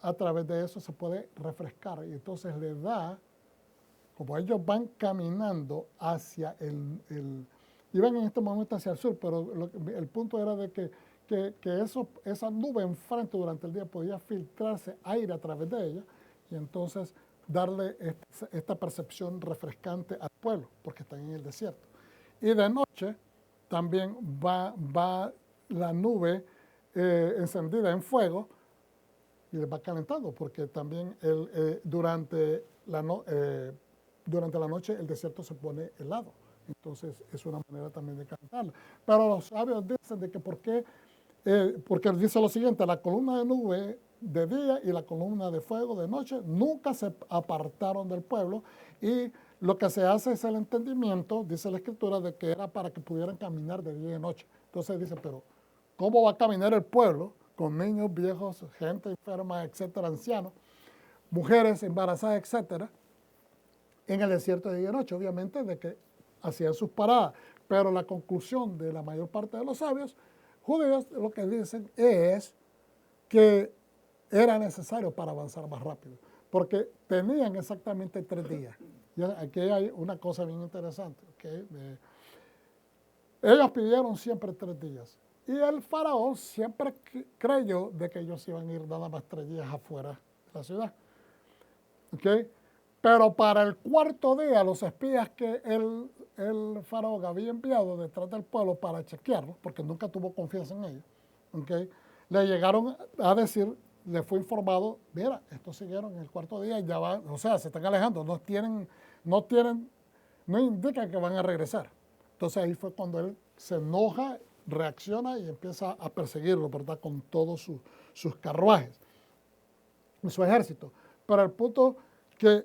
a través de eso se puede refrescar. Y entonces le da, como ellos van caminando hacia iban en este momento hacia el sur, pero el punto era de que esa nube enfrente durante el día podía filtrarse aire a través de ella, y entonces darle esta percepción refrescante al pueblo, porque están en el desierto. Y de noche también va la nube encendida en fuego y les va calentando, porque también durante la noche el desierto se pone helado. Entonces es una manera también de calentarla. Pero los sabios dicen de que porque dice lo siguiente, la columna de nube de día y la columna de fuego de noche nunca se apartaron del pueblo, y lo que se hace es el entendimiento, dice la escritura, de que era para que pudieran caminar de día y de noche. Entonces dice, pero ¿cómo va a caminar el pueblo con niños, viejos, gente enferma, etcétera, ancianos, mujeres embarazadas, etcétera, en el desierto de día y noche? Obviamente de que hacían sus paradas, pero la conclusión de la mayor parte de los sabios judíos lo que dicen es que era necesario para avanzar más rápido, porque tenían exactamente 3 días. Y aquí hay una cosa bien interesante, ¿okay? Ellos pidieron siempre 3 días, y el faraón siempre creyó de que ellos iban a ir nada más 3 días afuera de la ciudad. ¿Okay? Pero para el 4.º día, los espías que el faraón había enviado detrás del pueblo para chequearlo, porque nunca tuvo confianza en ellos, ¿okay? le llegaron a decir, le fue informado, mira, estos siguieron en el cuarto día y ya van, o sea, se están alejando, no indican que van a regresar. Entonces ahí fue cuando él se enoja, reacciona y empieza a perseguirlo, ¿verdad? Con todos sus carruajes y su ejército. Pero el punto que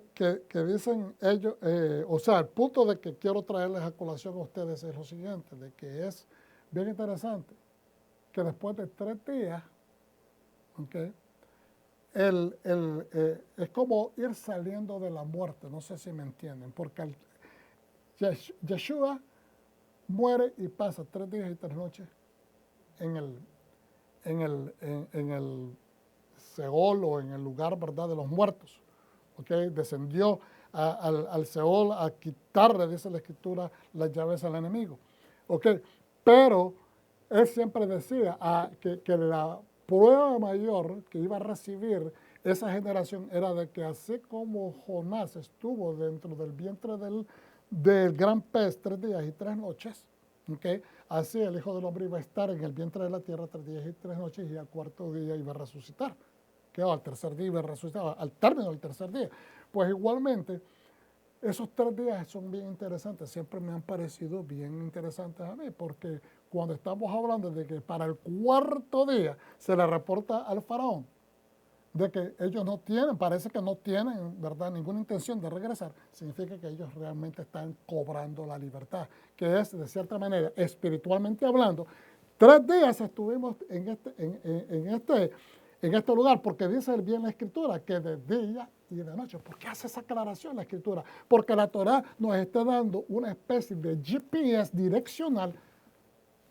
dicen ellos, o sea, el punto de que quiero traerles a colación a ustedes es lo siguiente, de que es bien interesante, que después de 3 días, ¿okay? Es como ir saliendo de la muerte, no sé si me entienden, porque Yeshua muere y pasa 3 días y 3 noches en el Seol o en el lugar, ¿verdad?, de los muertos. ¿Okay? Descendió al Seol a quitarle, dice la Escritura, las llaves al enemigo. ¿Okay? Pero él siempre decía que la prueba mayor que iba a recibir esa generación era de que así como Jonás estuvo dentro del vientre del gran pez 3 días y 3 noches, ¿okay? Así el Hijo del Hombre iba a estar en el vientre de la tierra 3 días y 3 noches y al cuarto día iba a resucitar. Al tercer día iba a resucitar, al término del tercer día. Pues igualmente, esos 3 días son bien interesantes, siempre me han parecido bien interesantes a mí, porque cuando estamos hablando de que para el cuarto día se le reporta al faraón de que ellos no tienen, parece que no tienen, ¿verdad?, ninguna intención de regresar, significa que ellos realmente están cobrando la libertad, que es, de cierta manera, espiritualmente hablando, 3 días estuvimos en este lugar, porque dice bien la Escritura, que de día y de noche. ¿Por qué hace esa aclaración la Escritura? Porque la Torah nos está dando una especie de GPS direccional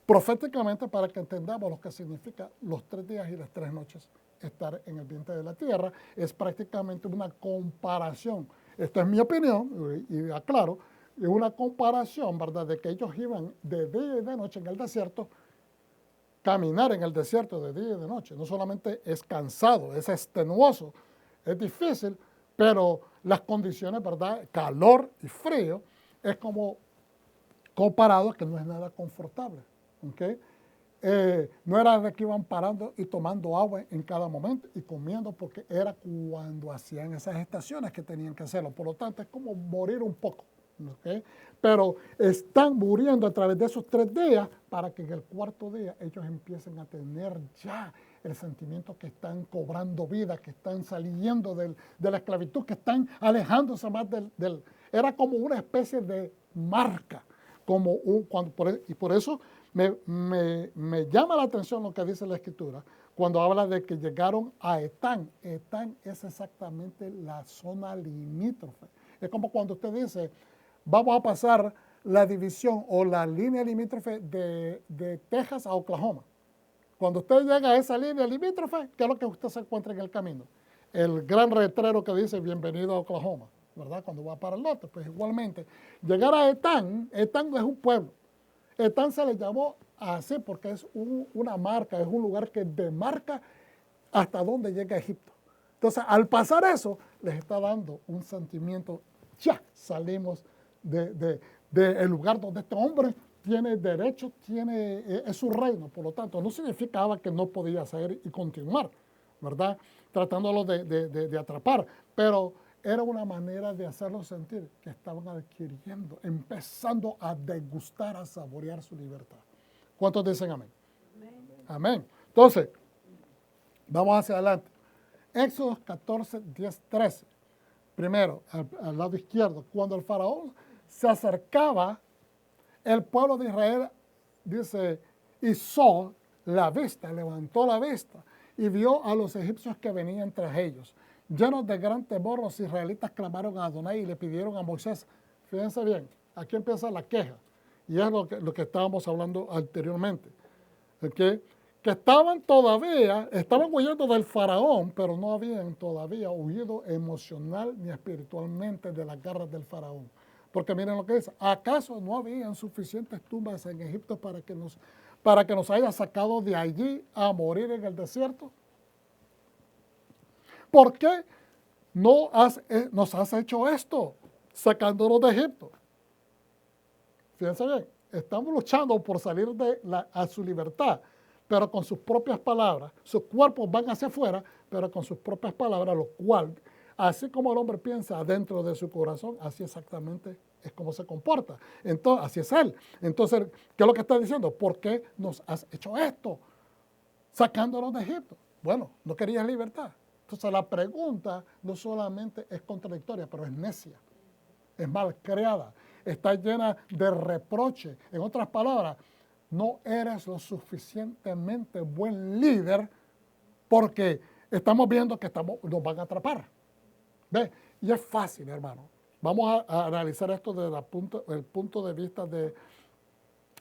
proféticamente para que entendamos lo que significa los 3 días y las 3 noches estar en el vientre de la tierra. Es prácticamente una comparación. Esta es mi opinión, y aclaro, es una comparación, ¿verdad?, de que ellos iban de día y de noche en el desierto. Caminar en el desierto de día y de noche no solamente es cansado, es extenuoso, es difícil, pero las condiciones, ¿verdad?, calor y frío, es como comparado que no es nada confortable. ¿Okay? No era de que iban parando y tomando agua en cada momento y comiendo, porque era cuando hacían esas estaciones que tenían que hacerlo. Por lo tanto, es como morir un poco. ¿Okay? Pero están muriendo a través de esos 3 días para que en el cuarto día ellos empiecen a tener ya el sentimiento que están cobrando vida, que están saliendo de la esclavitud, que están alejándose más del. Era como una especie de marca, y por eso me llama la atención lo que dice la Escritura cuando habla de que llegaron a Etán. Etán es exactamente la zona limítrofe. Es como cuando usted dice, vamos a pasar la división o la línea limítrofe de Texas a Oklahoma. Cuando usted llega a esa línea limítrofe, ¿qué es lo que usted se encuentra en el camino? El gran letrero que dice, bienvenido a Oklahoma, ¿verdad? Cuando va para el norte, pues igualmente. Llegar a Etán no es un pueblo. Etán se le llamó así porque es una marca, es un lugar que demarca hasta dónde llega Egipto. Entonces, al pasar eso, les está dando un sentimiento, ya salimos del lugar donde este hombre tiene derecho, es su reino. Por lo tanto, no significaba que no podía hacer y continuar, ¿verdad?, tratándolo de atrapar, pero era una manera de hacerlos sentir que estaban adquiriendo, empezando a degustar, a saborear su libertad. ¿Cuántos dicen amén? Amén. Entonces, vamos hacia adelante. Éxodo 14, 10, 13. Primero, al lado izquierdo, cuando el faraón se acercaba, el pueblo de Israel, dice, hizo la vista, levantó la vista y vio a los egipcios que venían tras ellos. Llenos de gran temor, los israelitas clamaron a Adonai y le pidieron a Moisés. Fíjense bien, aquí empieza la queja, y es lo que estábamos hablando anteriormente. ¿Okay? Que estaban huyendo del faraón, pero no habían todavía huido emocional ni espiritualmente de las garras del faraón. Porque miren lo que dice, ¿acaso no habían suficientes tumbas en Egipto para que nos haya sacado de allí a morir en el desierto? ¿Por qué nos has hecho esto, sacándonos de Egipto? Fíjense bien, estamos luchando por salir a su libertad. pero con sus propias palabras. Sus cuerpos van hacia afuera, pero con sus propias palabras, lo cual, así como el hombre piensa dentro de su corazón, así exactamente es como se comporta. Entonces, así es él. Entonces, ¿qué es lo que está diciendo? ¿Por qué nos has hecho esto? Sacándonos de Egipto. Bueno, no querías libertad. Entonces la pregunta no solamente es contradictoria, pero es necia, es mal creada, está llena de reproche. En otras palabras, no eres lo suficientemente buen líder porque estamos viendo que nos van a atrapar. ¿Ve? Y es fácil, hermano. Vamos a analizar esto desde el punto de vista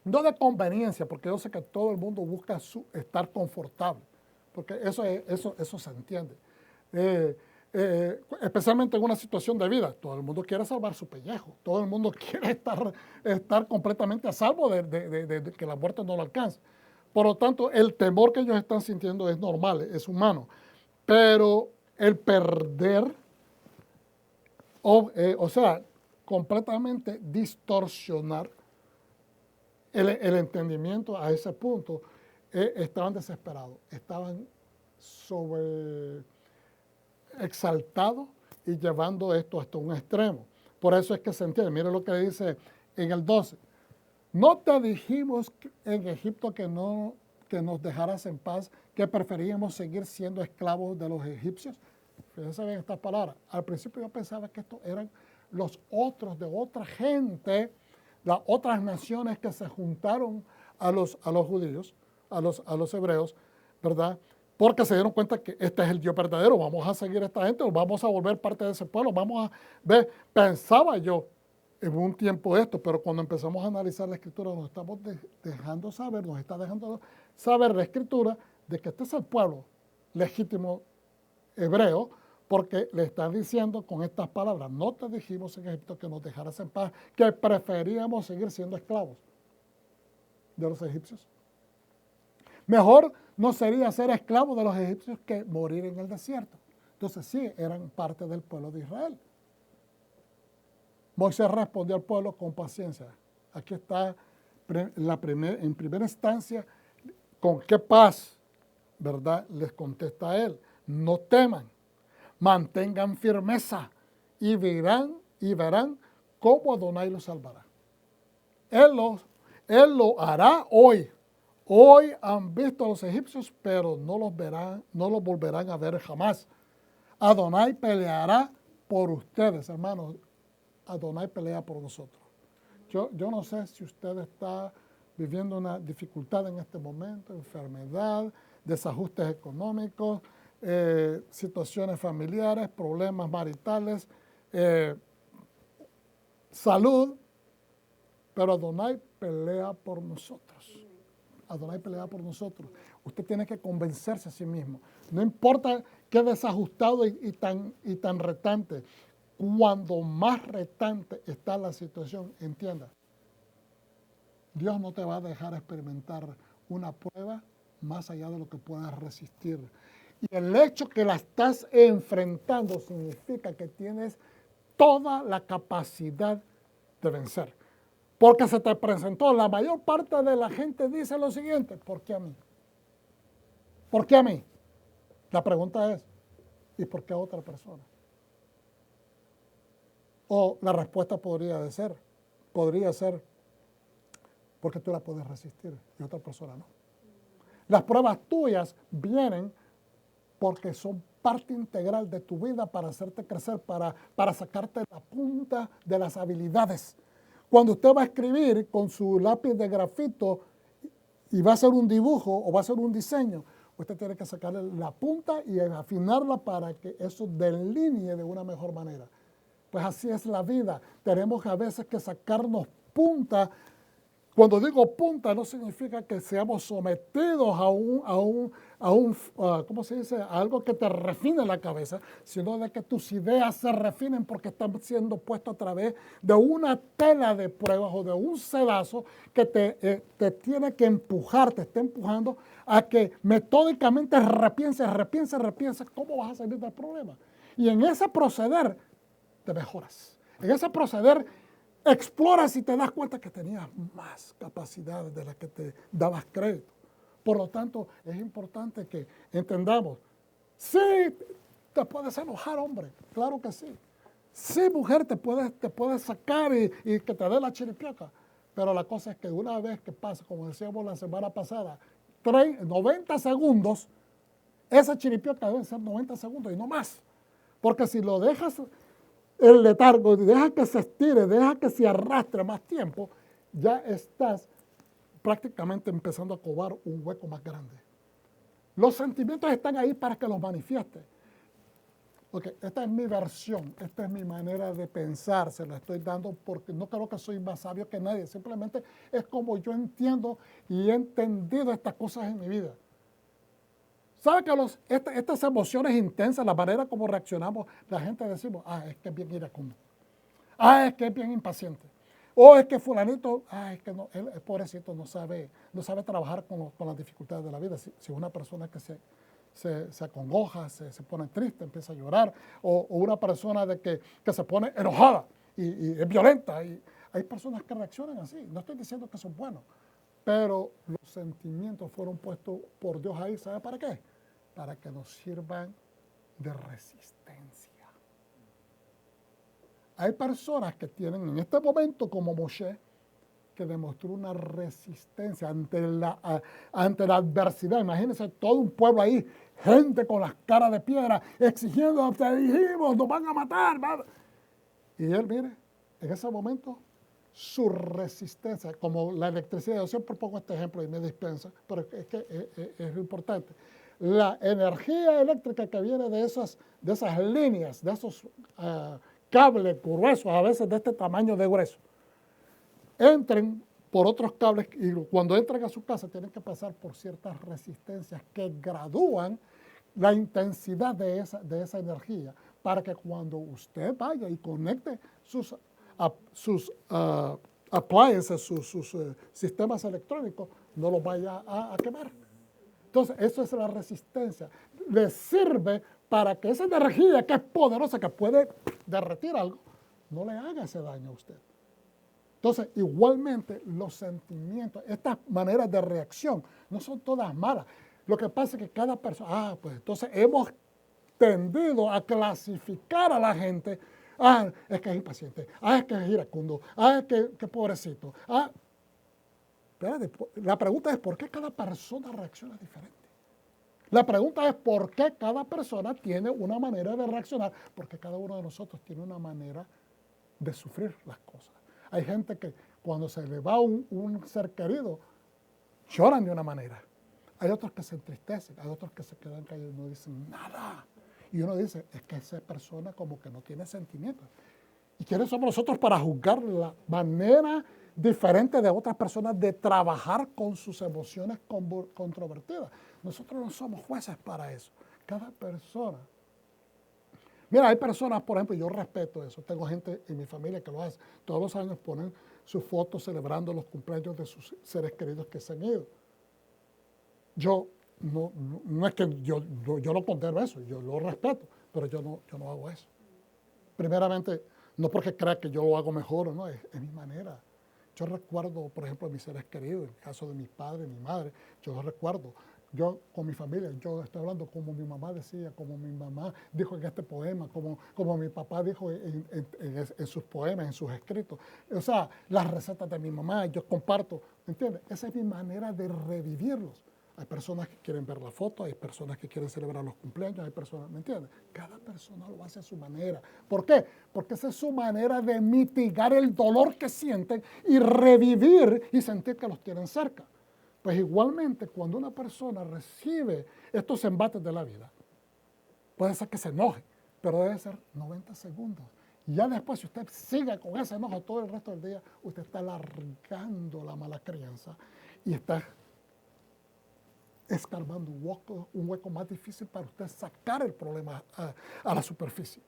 no de conveniencia, porque yo sé que todo el mundo busca estar confortable, porque eso se entiende. Especialmente en una situación de vida, todo el mundo quiere salvar su pellejo, todo el mundo quiere estar completamente a salvo de que la muerte no lo alcance. Por lo tanto, el temor que ellos están sintiendo es normal, es humano, pero el perder, o sea, completamente distorsionar el entendimiento a ese punto, estaban desesperados, estaban exaltados y llevando esto hasta un extremo. Por eso es que se entiende. Mire lo que dice en el 12. ¿No te dijimos en Egipto que nos dejaras en paz, que preferíamos seguir siendo esclavos de los egipcios? Fíjense bien estas palabras. Al principio yo pensaba que estos eran los otros de otra gente, las otras naciones que se juntaron a los judíos, a los hebreos, ¿verdad? Porque se dieron cuenta que este es el Dios verdadero, vamos a seguir a esta gente, vamos a volver parte de ese pueblo, vamos a ver. Pensaba yo en un tiempo esto, pero cuando empezamos a analizar la Escritura nos estamos dejando saber, nos está dejando saber la Escritura de que este es el pueblo legítimo hebreo, porque le están diciendo con estas palabras: no te dijimos en Egipto que nos dejaras en paz, que preferíamos seguir siendo esclavos de los egipcios. Mejor no sería ser esclavo de los egipcios que morir en el desierto. Entonces sí, eran parte del pueblo de Israel. Moisés respondió al pueblo con paciencia. Aquí está en primera instancia, con qué paz, ¿verdad? Les contesta a él: no teman, mantengan firmeza y verán cómo Adonai los salvará. Él lo hará hoy. Hoy han visto a los egipcios, pero no los volverán a ver jamás. Adonai peleará por ustedes, hermanos. Adonai pelea por nosotros. Yo no sé si usted está viviendo una dificultad en este momento, enfermedad, desajustes económicos, situaciones familiares, problemas maritales, salud, pero Adonai pelea por nosotros. Adonai pelea por nosotros. Usted tiene que convencerse a sí mismo. No importa qué desajustado y tan retante. Cuando más retante está la situación, entienda, Dios no te va a dejar experimentar una prueba más allá de lo que puedas resistir. Y el hecho que la estás enfrentando significa que tienes toda la capacidad de vencer. Porque se te presentó. La mayor parte de la gente dice lo siguiente: ¿por qué a mí? ¿Por qué a mí? La pregunta es: ¿y por qué a otra persona? O la respuesta podría ser, porque tú la puedes resistir y otra persona no. Las pruebas tuyas vienen porque son parte integral de tu vida para hacerte crecer, para sacarte la punta de las habilidades. Cuando usted va a escribir con su lápiz de grafito y va a hacer un dibujo o va a hacer un diseño, usted tiene que sacarle la punta y afinarla para que eso delinee de una mejor manera. Pues así es la vida. Tenemos a veces que sacarnos punta. Cuando digo punta, no significa que seamos sometidos ¿cómo se dice? A algo que te refine la cabeza, sino de que tus ideas se refinen porque están siendo puestas a través de una tela de pruebas o de un sedazo que te tiene que empujar, te está empujando a que metódicamente repienses cómo vas a salir del problema. Y en ese proceder te mejoras. En ese proceder exploras y te das cuenta que tenías más capacidades de las que te dabas crédito. Por lo tanto, es importante que entendamos, sí, te puedes enojar, hombre, claro que sí. Sí, mujer, te puedes sacar y que te dé la chiripioca. Pero la cosa es que una vez que pasa, como decíamos la semana pasada, 90 segundos, esa chiripioca debe ser 90 segundos y no más. Porque si lo dejas el letargo, deja que se estire, deja que se arrastre más tiempo, ya estás prácticamente empezando a cobar un hueco más grande. Los sentimientos están ahí para que los manifiestes. Ok, esta es mi versión, esta es mi manera de pensar, se la estoy dando porque no creo que soy más sabio que nadie, simplemente es como yo entiendo y he entendido estas cosas en mi vida. ¿Sabe que estas emociones intensas, la manera como reaccionamos, la gente decimos, es que es bien iracundo, es que es bien impaciente, o es que fulanito, es que no, el pobrecito no sabe trabajar con las dificultades de la vida. Si una persona que se acongoja, se pone triste, empieza a llorar, o una persona que se pone enojada y es violenta. Y hay personas que reaccionan así. No estoy diciendo que son buenos, pero los sentimientos fueron puestos por Dios ahí, ¿sabe para qué? Para que nos sirvan de resistencia. Hay personas que tienen en este momento, como Moshe, que demostró una resistencia ante la adversidad. Imagínense todo un pueblo ahí, gente con las caras de piedra, exigiendo, te dijimos, nos van a matar. Y él, mire, en ese momento, su resistencia, como la electricidad, yo siempre pongo este ejemplo y me dispensa, pero es que es lo importante. La energía eléctrica que viene de esas líneas, de esos cables gruesos, a veces de este tamaño de grueso, entren por otros cables y cuando entran a su casa tienen que pasar por ciertas resistencias que gradúan la intensidad de esa energía para que cuando usted vaya y conecte sus appliances, sus sistemas electrónicos, no los vaya a quemar. Entonces, eso es la resistencia. Le sirve para que esa energía que es poderosa, que puede derretir algo, no le haga ese daño a usted. Entonces, igualmente, los sentimientos, estas maneras de reacción, no son todas malas. Lo que pasa es que cada persona, pues entonces hemos tendido a clasificar a la gente, es que es impaciente, es que es iracundo, es que pobrecito. Espérate, la pregunta es, ¿por qué cada persona reacciona diferente? La pregunta es, ¿por qué cada persona tiene una manera de reaccionar? Porque cada uno de nosotros tiene una manera de sufrir las cosas. Hay gente que cuando se le va un ser querido, lloran de una manera. Hay otros que se entristecen, hay otros que se quedan callados y no dicen nada. Y uno dice, es que esa persona como que no tiene sentimientos. ¿Y quiénes somos nosotros para juzgar la manera diferente de otras personas de trabajar con sus emociones controvertidas? Nosotros no somos jueces para eso. Cada persona. Mira, hay personas, por ejemplo, yo respeto eso. Tengo gente en mi familia que lo hace. Todos los años ponen sus fotos celebrando los cumpleaños de sus seres queridos que se han ido. Yo no es que yo no condeno eso, yo lo respeto, pero yo no hago eso. Primeramente, no porque crea que yo lo hago mejor, no, es mi manera. Yo recuerdo, por ejemplo, a mis seres queridos, en el caso de mis padres, mi madre, yo los recuerdo. Yo con mi familia, yo estoy hablando como mi mamá decía, como mi mamá dijo en este poema, como mi papá dijo en sus poemas, en sus escritos. O sea, las recetas de mi mamá, yo comparto, ¿entiendes? Esa es mi manera de revivirlos. Hay personas que quieren ver la foto, hay personas que quieren celebrar los cumpleaños, hay personas, ¿me entiendes? Cada persona lo hace a su manera. ¿Por qué? Porque esa es su manera de mitigar el dolor que sienten y revivir y sentir que los tienen cerca. Pues igualmente, cuando una persona recibe estos embates de la vida, puede ser que se enoje, pero debe ser 90 segundos. Y ya después, si usted sigue con ese enojo todo el resto del día, usted está alargando la mala crianza y está escarbando un hueco más difícil para usted sacar el problema a la superficie.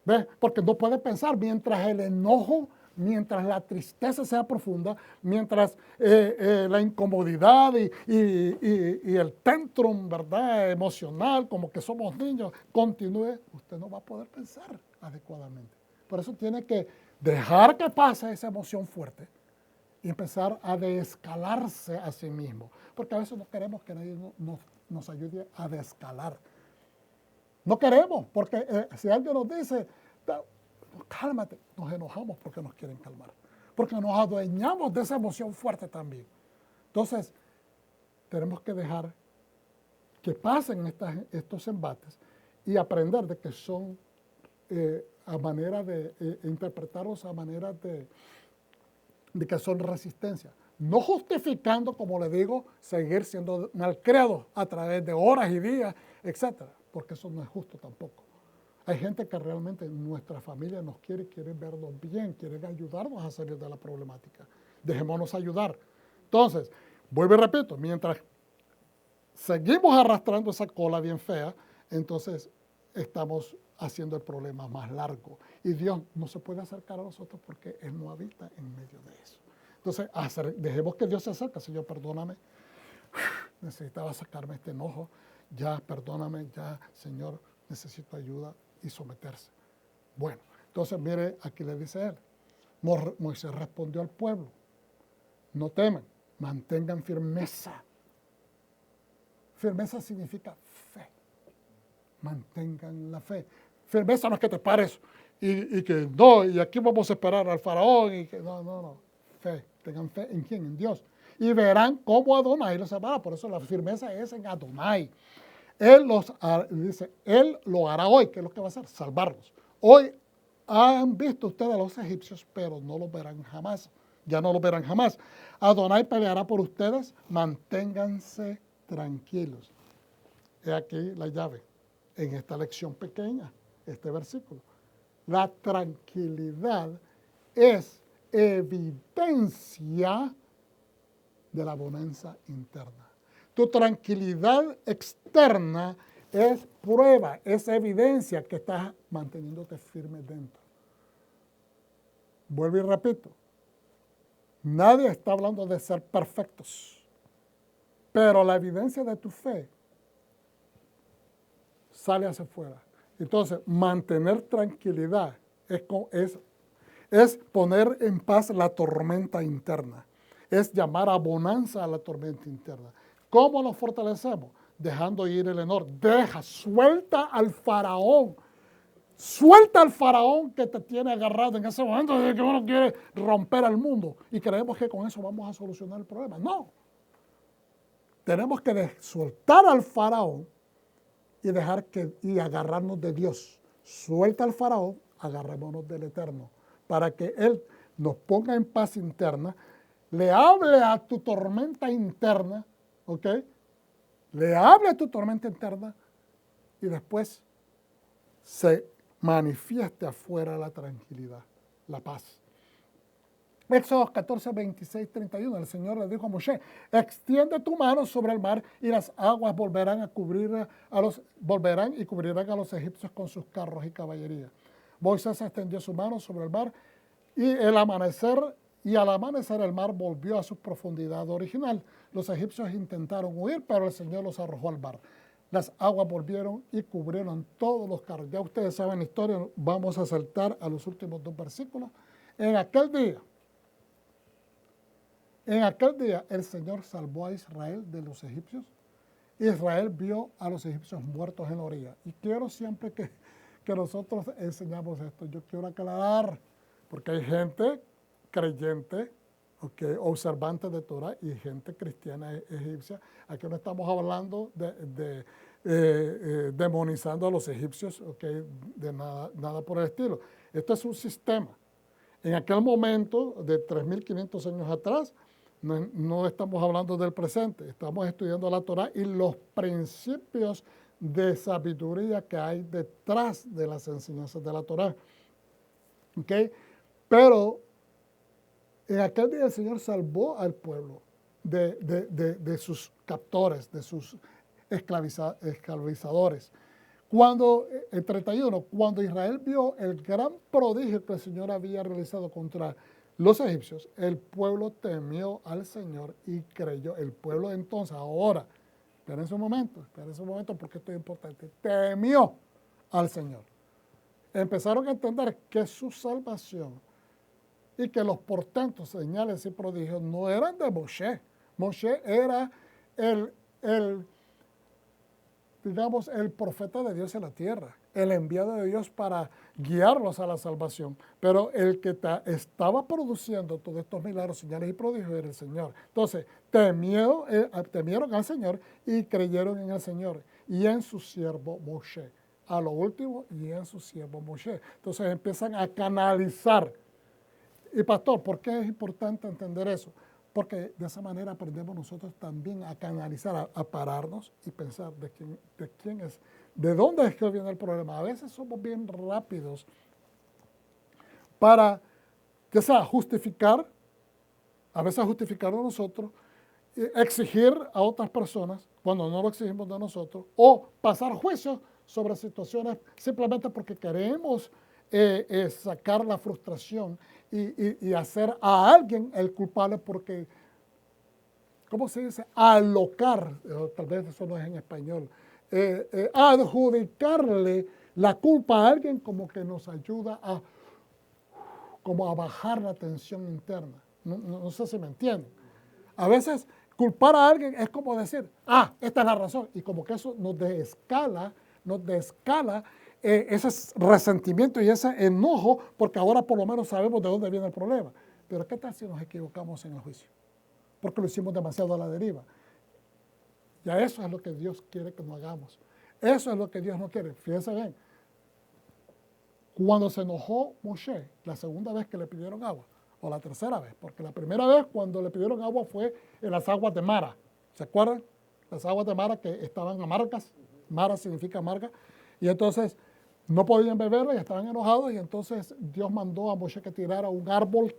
¿Ve? Porque no puede pensar mientras el enojo, mientras la tristeza sea profunda, mientras la incomodidad y el tantrum, ¿verdad?, emocional, como que somos niños, continúe, usted no va a poder pensar adecuadamente. Por eso tiene que dejar que pase esa emoción fuerte y empezar a desescalarse a sí mismo. Porque a veces no queremos que nadie nos ayude a desescalar. No queremos, porque si alguien nos dice, cálmate, nos enojamos porque nos quieren calmar. Porque nos adueñamos de esa emoción fuerte también. Entonces, tenemos que dejar que pasen estos embates y aprender de que son a manera de interpretarlos a manera de que son resistencia. No justificando, como le digo, seguir siendo malcriados a través de horas y días, etcétera, porque eso no es justo tampoco. Hay gente que realmente nuestra familia nos quiere vernos bien, quiere ayudarnos a salir de la problemática. Dejémonos ayudar. Entonces, vuelvo y repito, mientras seguimos arrastrando esa cola bien fea, entonces estamos haciendo el problema más largo. Y Dios no se puede acercar a nosotros porque Él no habita en medio de eso. Entonces, dejemos que Dios se acerque. Señor, perdóname. Necesitaba sacarme este enojo. Ya, perdóname. Ya, Señor, necesito ayuda y someterse. Bueno, entonces mire, aquí le dice Él. Moisés respondió al pueblo. No teman, mantengan firmeza. Firmeza significa fe. Mantengan la fe. Firmeza no es que te pares y que no, y aquí vamos a esperar al faraón. Y que, no. Fe. Tengan fe en quién, en Dios. Y verán cómo Adonai los salvará. Por eso la firmeza es en Adonai. Dice, Él lo hará hoy. ¿Qué es lo que va a hacer? Salvarlos. Hoy han visto ustedes a los egipcios, pero no los verán jamás. Ya no los verán jamás. Adonai peleará por ustedes. Manténganse tranquilos. He aquí la llave en esta lección pequeña, este versículo. La tranquilidad es evidencia de la bonanza interna. Tu tranquilidad externa es prueba, es evidencia que estás manteniéndote firme dentro. Vuelvo y repito, nadie está hablando de ser perfectos, pero la evidencia de tu fe sale hacia afuera. Entonces, mantener tranquilidad es poner en paz la tormenta interna. Es llamar a bonanza a la tormenta interna. ¿Cómo nos fortalecemos? Dejando ir el enojo. Suelta al faraón. Suelta al faraón que te tiene agarrado en ese momento de que uno quiere romper al mundo. Y creemos que con eso vamos a solucionar el problema. No. Tenemos que soltar al faraón y agarrarnos de Dios. Suelta al faraón, agarrémonos del Eterno, para que Él nos ponga en paz interna, le hable a tu tormenta interna, ¿ok? Le hable a tu tormenta interna y después se manifieste afuera la tranquilidad, la paz. Éxodo 14, 26, 31, el Señor le dijo a Moshe, extiende tu mano sobre el mar y las aguas volverán y cubrirán a los egipcios con sus carros y caballería. Moisés extendió su mano sobre el mar y al amanecer el mar volvió a su profundidad original. Los egipcios intentaron huir, pero el Señor los arrojó al mar. Las aguas volvieron y cubrieron todos los carros. Ya ustedes saben la historia, vamos a saltar a los últimos 2 versículos. En aquel día el Señor salvó a Israel de los egipcios. Israel vio a los egipcios muertos en la orilla. Y quiero siempre que nosotros enseñamos esto, yo quiero aclarar, porque hay gente creyente, observante de Torah y gente cristiana egipcia. Aquí no estamos hablando de demonizando a los egipcios, de nada por el estilo. Esto es un sistema. En aquel momento, de 3.500 años atrás, no estamos hablando del presente, estamos estudiando la Torah y los principios de sabiduría que hay detrás de las enseñanzas de la Torah. Pero en aquel día el Señor salvó al pueblo de sus captores, de sus esclavizadores. En 31, cuando Israel vio el gran prodigio que el Señor había realizado contra los egipcios, el pueblo temió al Señor y creyó. El pueblo entonces, ahora, esperen un momento porque esto es importante, temió al Señor. Empezaron a entender que su salvación y que los portentos, señales y prodigios no eran de Moshe. Moshe era el digamos, el profeta de Dios en la tierra, el enviado de Dios para guiarlos a la salvación. Pero el que estaba produciendo todos estos milagros, señales y prodigios era el Señor. Entonces, temieron al Señor y creyeron en el Señor y en su siervo Moshe. A lo último, y en su siervo Moshe. Entonces empiezan a canalizar. Y pastor, ¿por qué es importante entender eso? Porque de esa manera aprendemos nosotros también a canalizar, a pararnos y pensar de quién es, de dónde es que viene el problema. A veces somos bien rápidos para, ya sea justificar, a veces justificarlo nosotros, exigir a otras personas cuando no lo exigimos de nosotros, o pasar juicios sobre situaciones simplemente porque queremos sacar la frustración y hacer a alguien el culpable porque, ¿cómo se dice? Alocar, tal vez eso no es en español, adjudicarle la culpa a alguien como que nos ayuda como a bajar la tensión interna. No sé si me entienden. A veces culpar a alguien es como decir, esta es la razón, y como que eso nos desescala ese resentimiento y ese enojo, porque ahora por lo menos sabemos de dónde viene el problema. Pero ¿qué tal si nos equivocamos en el juicio? Porque lo hicimos demasiado a la deriva. Ya eso es lo que Dios quiere que no hagamos. Eso es lo que Dios no quiere. Fíjense bien. Cuando se enojó Moshe, la segunda vez que le pidieron agua, o la tercera vez, porque la primera vez cuando le pidieron agua fue en las aguas de Mara. ¿Se acuerdan? Las aguas de Mara que estaban amargas. Mara significa amarga. Y entonces no podían beberla y estaban enojados, y entonces Dios mandó a Moshe que tirara un árbol,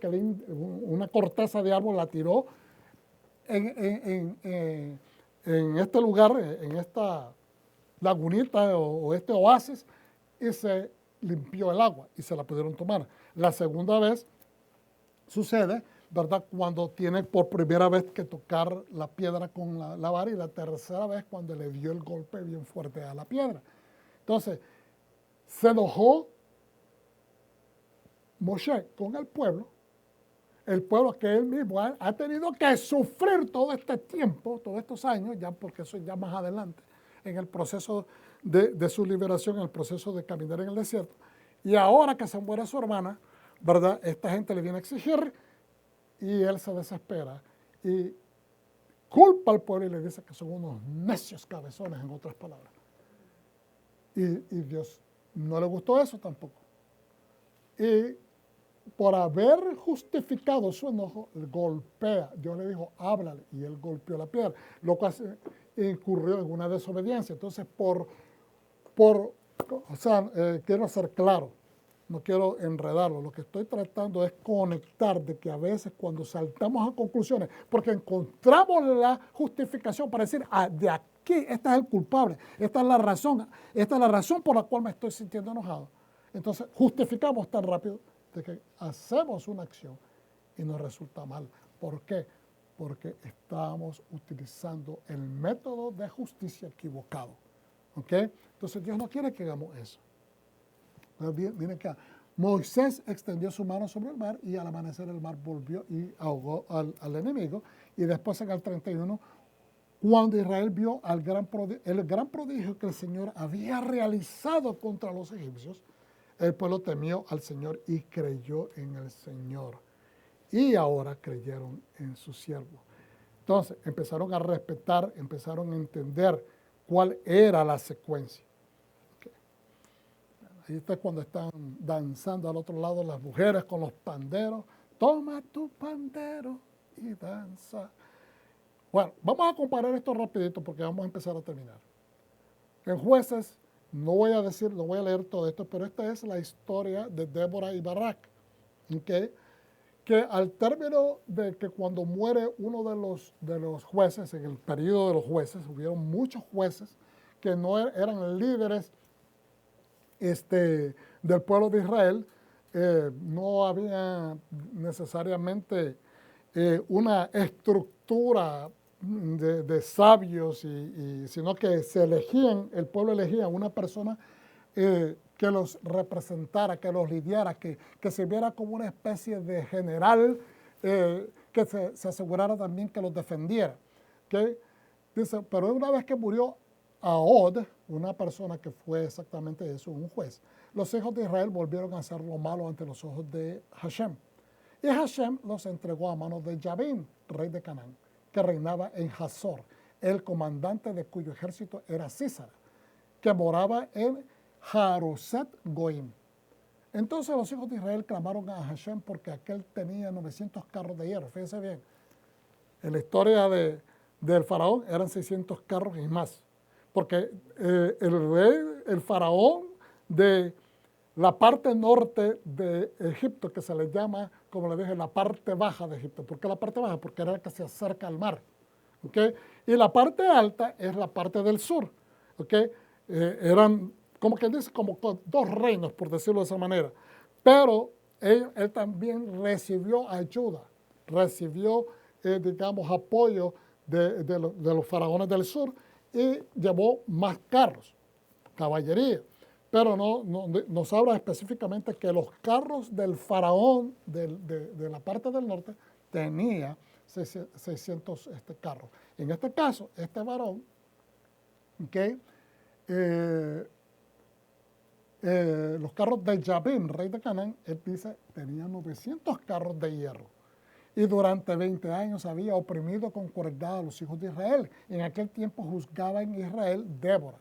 una corteza de árbol la tiró en este lugar, en esta lagunita o este oasis, y se limpió el agua y se la pudieron tomar. La segunda vez sucede, ¿verdad?, cuando tiene por primera vez que tocar la piedra con la vara, y la tercera vez cuando le dio el golpe bien fuerte a la piedra. Entonces, se enojó Moshe con el pueblo que él mismo ha tenido que sufrir todo este tiempo, todos estos años, ya porque eso ya más adelante, en el proceso de su liberación, en el proceso de caminar en el desierto. Y ahora que se muere su hermana, ¿verdad?, esta gente le viene a exigir y él se desespera y culpa al pueblo y le dice que son unos necios cabezones, en otras palabras. Y Dios no le gustó eso tampoco. Y por haber justificado su enojo, golpea. Dios le dijo, háblale, y él golpeó la piedra, lo cual incurrió en una desobediencia. Entonces, quiero ser claro, no quiero enredarlo. Lo que estoy tratando es conectar de que a veces cuando saltamos a conclusiones, porque encontramos la justificación para decir, de aquí, este es el culpable, esta es la razón por la cual me estoy sintiendo enojado. Entonces, justificamos tan rápido de que hacemos una acción y nos resulta mal. ¿Por qué? Porque estamos utilizando el método de justicia equivocado. ¿Ok? Entonces, Dios no quiere que hagamos eso. Miren acá. Moisés extendió su mano sobre el mar y al amanecer el mar volvió y ahogó al enemigo. Y después en el 31, cuando Israel vio el gran prodigio que el Señor había realizado contra los egipcios, el pueblo temió al Señor y creyó en el Señor. Y ahora creyeron en su siervo. Entonces empezaron a respetar, empezaron a entender cuál era la secuencia. Ahí está cuando están danzando al otro lado las mujeres con los panderos. Toma tu pandero y danza. Bueno, vamos a comparar esto rapidito porque vamos a empezar a terminar. En Jueces, no voy a leer todo esto, pero esta es la historia de Débora y Barak. ¿Okay? Que al término de que cuando muere uno de los jueces, en el periodo de los jueces, hubieron muchos jueces que no eran líderes del pueblo de Israel, no había necesariamente una estructura de sabios, sino que el pueblo elegía una persona que los representara, que los lidiara, que sirviera como una especie de general que se asegurara también que los defendiera. ¿Okay? Dice, pero una vez que murió Ahod, una persona que fue exactamente eso, un juez, los hijos de Israel volvieron a hacer lo malo ante los ojos de Hashem. Y Hashem los entregó a manos de Jabín, rey de Canaán, que reinaba en Hazor, el comandante de cuyo ejército era Sísara, que moraba en Haroset Goim. Entonces los hijos de Israel clamaron a Hashem porque aquel tenía 900 carros de hierro. Fíjense bien, en la historia del faraón eran 600 carros y más. Porque el faraón de la parte norte de Egipto, que se le llama, como le dije, la parte baja de Egipto. ¿Por qué la parte baja? Porque era la que se acerca al mar. ¿Okay? Y la parte alta es la parte del sur. ¿Okay? Eran, como que dice, como dos reinos, por decirlo de esa manera. Pero él también recibió ayuda, recibió, digamos, apoyo de los faraones del sur y llevó más carros, caballería. Pero nos habla específicamente que los carros del faraón de la parte del norte tenía 600 carros. En este caso, este varón, que los carros de Jabín, rey de Canaán, él dice, tenía 900 carros de hierro. Y durante 20 años había oprimido con crueldad a los hijos de Israel. En aquel tiempo juzgaba en Israel Débora,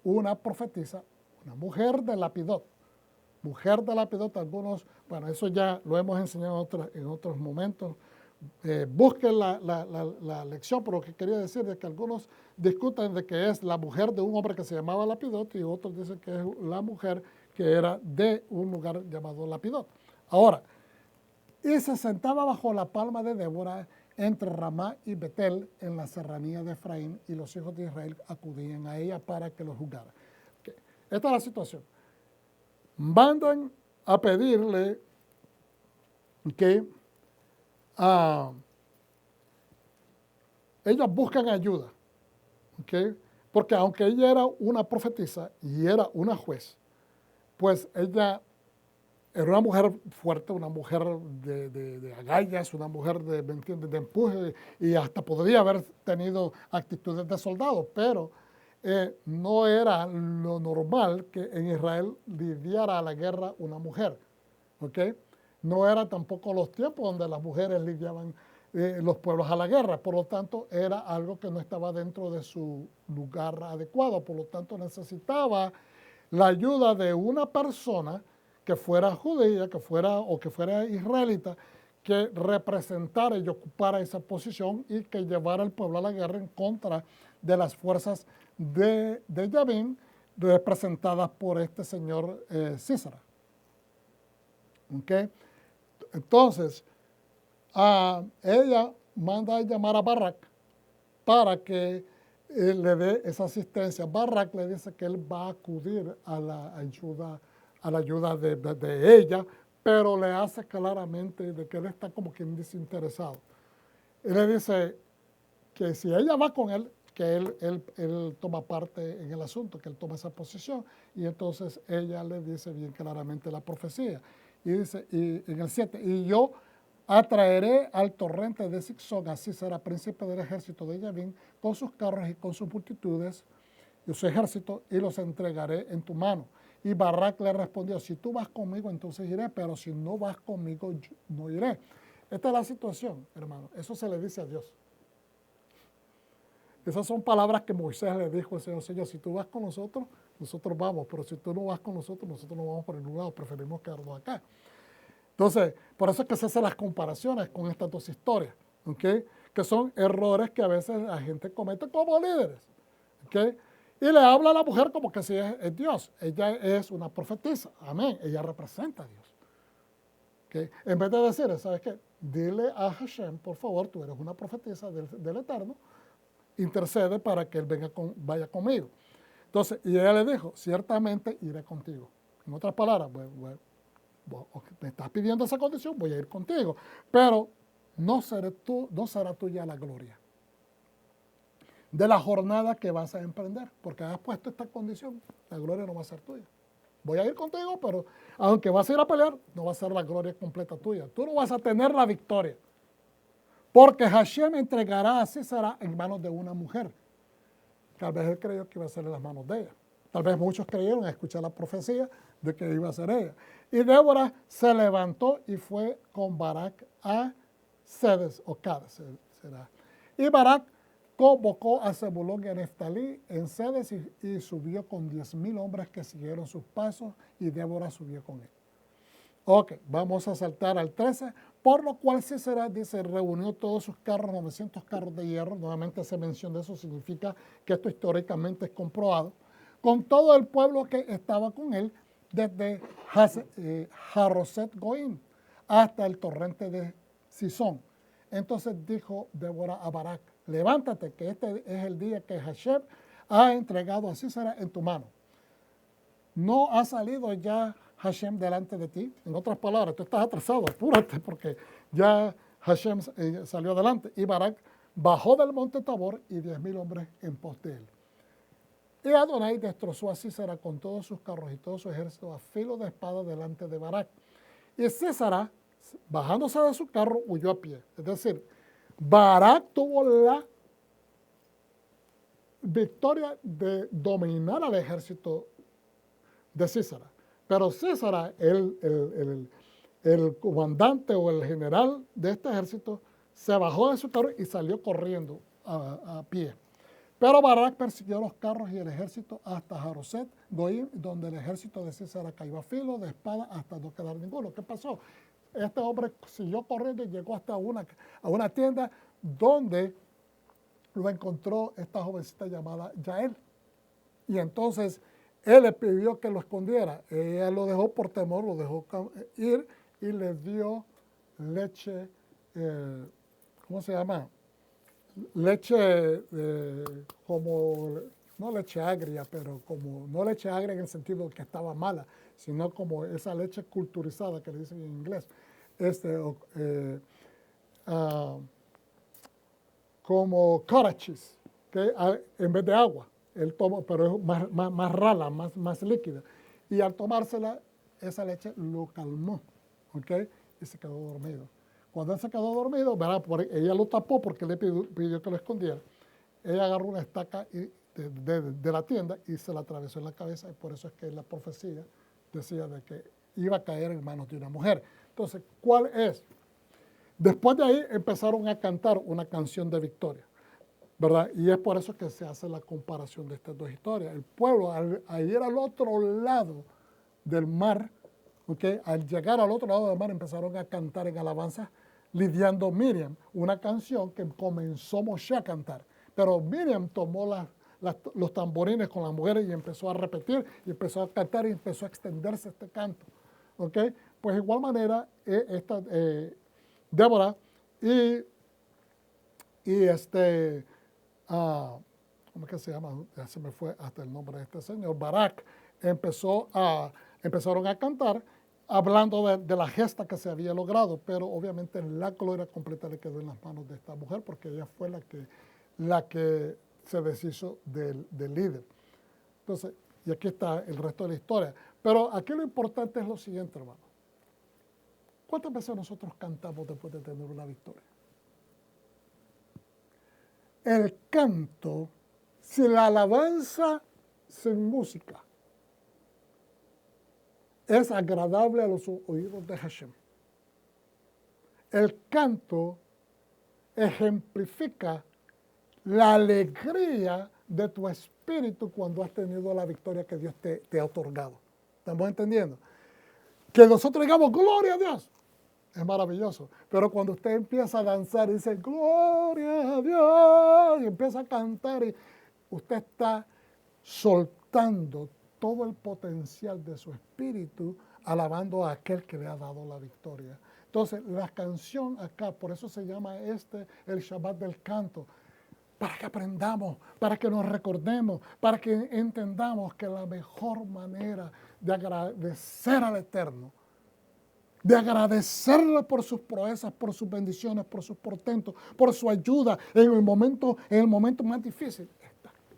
una profetisa, una mujer de Lapidot. Mujer de Lapidot, algunos, bueno, eso ya lo hemos enseñado en otros momentos. Busquen la lección, pero lo que quería decir es que algunos discuten de que es la mujer de un hombre que se llamaba Lapidot y otros dicen que es la mujer que era de un lugar llamado Lapidot. Ahora, y se sentaba bajo la palma de Débora entre Ramá y Betel en la serranía de Efraín, y los hijos de Israel acudían a ella para que los juzgara. Okay. Esta es la situación. Mandan a pedirle que ellas buscan ayuda, ¿okay? Porque aunque ella era una profetisa y era una juez, pues ella era una mujer fuerte, una mujer de agallas, una mujer de empuje, y hasta podría haber tenido actitudes de soldado, pero no era lo normal que en Israel lidiara a la guerra una mujer, ¿ok? No era tampoco los tiempos donde las mujeres lidiaban los pueblos a la guerra, por lo tanto era algo que no estaba dentro de su lugar adecuado, por lo tanto necesitaba la ayuda de una persona que fuera judía, que fuera israelita, que representara y ocupara esa posición y que llevara al pueblo a la guerra en contra de las fuerzas de Yabín, representadas por este señor Sísara. ¿Okay? Entonces, ella manda a llamar a Barak para que le dé esa asistencia. Barak le dice que él va a acudir a la ayuda de ella, pero le hace claramente de que él está como quien desinteresado. Él le dice que si ella va con él, que él toma parte en el asunto, que él toma esa posición, y entonces ella le dice bien claramente la profecía. Y dice, y en el 7, y yo atraeré al torrente de Sixón, así será príncipe del ejército de Yabín, con sus carros y con sus multitudes y su ejército, y los entregaré en tu mano. Y Barak le respondió, si tú vas conmigo, entonces iré, pero si no vas conmigo, yo no iré. Esta es la situación, hermano. Eso se le dice a Dios. Esas son palabras que Moisés le dijo al Señor, Señor, si tú vas con nosotros, nosotros vamos, pero si tú no vas con nosotros no vamos por ningún lado, preferimos quedarnos acá. Entonces, por eso es que se hacen las comparaciones con estas dos historias, ¿okay? Que son errores que a veces la gente comete como líderes, ¿okay? Y le habla a la mujer como que si es Dios. Ella es una profetisa, amén, ella representa a Dios. ¿Okay? En vez de decir, ¿sabes qué? Dile a Hashem, por favor, tú eres una profetisa del Eterno, intercede para que él vaya conmigo. Entonces, y ella le dijo, ciertamente iré contigo. En otras palabras, me estás pidiendo esa condición, voy a ir contigo, pero no será tuya la gloria de la jornada que vas a emprender, porque has puesto esta condición, la gloria no va a ser tuya, voy a ir contigo, pero aunque vas a ir a pelear, no va a ser la gloria completa tuya. Tú no vas a tener la victoria. Porque Hashem entregará a Sisera en manos de una mujer. Tal vez él creyó que iba a ser en las manos de ella. Tal vez muchos creyeron a escuchar la profecía de que iba a ser ella. Y Débora se levantó y fue con Barak a Cedes, o Cades será. Y Barak convocó a Zebulón y a Neftalí en Cedes y subió con 10,000 hombres que siguieron sus pasos, y Débora subió con él. Ok, vamos a saltar al 13, por lo cual Sisera, dice, reunió todos sus carros, 900 carros de hierro. Nuevamente se menciona eso, significa que esto históricamente es comprobado, con todo el pueblo que estaba con él, desde Haroset Goim hasta el torrente de Sison. Entonces dijo Débora a Barak, levántate, que este es el día que Hashem ha entregado a Sisera en tu mano. ¿No ha salido ya Hashem delante de ti? En otras palabras, tú estás atrasado, apúrate, porque ya Hashem salió adelante. Y Barak bajó del monte Tabor y 10,000 hombres en pos de él. Y Adonai destrozó a Sisera con todos sus carros y todo su ejército a filo de espada delante de Barak. Y Sisera, bajándose de su carro, huyó a pie. Es decir, Barak tuvo la victoria de dominar al ejército de Sisera. Pero Sisera, el comandante o el general de este ejército, se bajó de su carro y salió corriendo a pie. Pero Barak persiguió los carros y el ejército hasta Haroset Goim, donde el ejército de Sisera cayó a filo de espada hasta no quedar ninguno. ¿Qué pasó? Este hombre siguió corriendo y llegó hasta a una tienda donde lo encontró esta jovencita llamada Yael. Y entonces él le pidió que lo escondiera. Ella lo dejó por temor, lo dejó ir y le dio leche, ¿cómo se llama? Leche como, no leche agria, pero como, no leche agria en el sentido que estaba mala, sino como esa leche culturizada que le dicen en inglés, como cottage cheese, que en vez de agua, él toma, pero es más rala, más líquida. Y al tomársela, esa leche lo calmó, ¿ok? Y se quedó dormido. Cuando él se quedó dormido, ¿verdad? Ella lo tapó porque le pidió que lo escondiera. Ella agarró una estaca de la tienda y se la atravesó en la cabeza, y por eso es que la profecía decía de que iba a caer en manos de una mujer. Entonces, ¿cuál es? Después de ahí empezaron a cantar una canción de victoria, ¿verdad? Y es por eso que se hace la comparación de estas dos historias. El pueblo, al ir al otro lado del mar, ¿okay? Al llegar al otro lado del mar, empezaron a cantar en alabanza, lidiando Miriam, una canción que comenzó Moshe a cantar. Pero Miriam tomó los tamborines con las mujeres y empezó a repetir, y empezó a cantar, y empezó a extenderse este canto. ¿Okay? Pues de igual manera, Débora y ¿cómo es que se llama? Ya se me fue hasta el nombre de este señor. Barak empezaron a cantar, hablando de la gesta que se había logrado, pero obviamente la gloria completa le quedó en las manos de esta mujer, porque ella fue la que se deshizo del líder. Entonces, y aquí está el resto de la historia. Pero aquí lo importante es lo siguiente, hermano. ¿Cuántas veces nosotros cantamos después de tener una victoria? El canto, si la alabanza sin música es agradable a los oídos de Hashem. El canto ejemplifica la alegría de tu espíritu cuando has tenido la victoria que Dios te ha otorgado. ¿Estamos entendiendo? Que nosotros digamos, gloria a Dios, es maravilloso. Pero cuando usted empieza a danzar y dice, gloria a Dios, y empieza a cantar, y usted está soltando todo el potencial de su espíritu, alabando a aquel que le ha dado la victoria. Entonces, la canción acá, por eso se llama el Shabbat del canto, para que aprendamos, para que nos recordemos, para que entendamos que la mejor manera de agradecer al Eterno, de agradecerle por sus proezas, por sus bendiciones, por sus portentos, por su ayuda en el momento más difícil,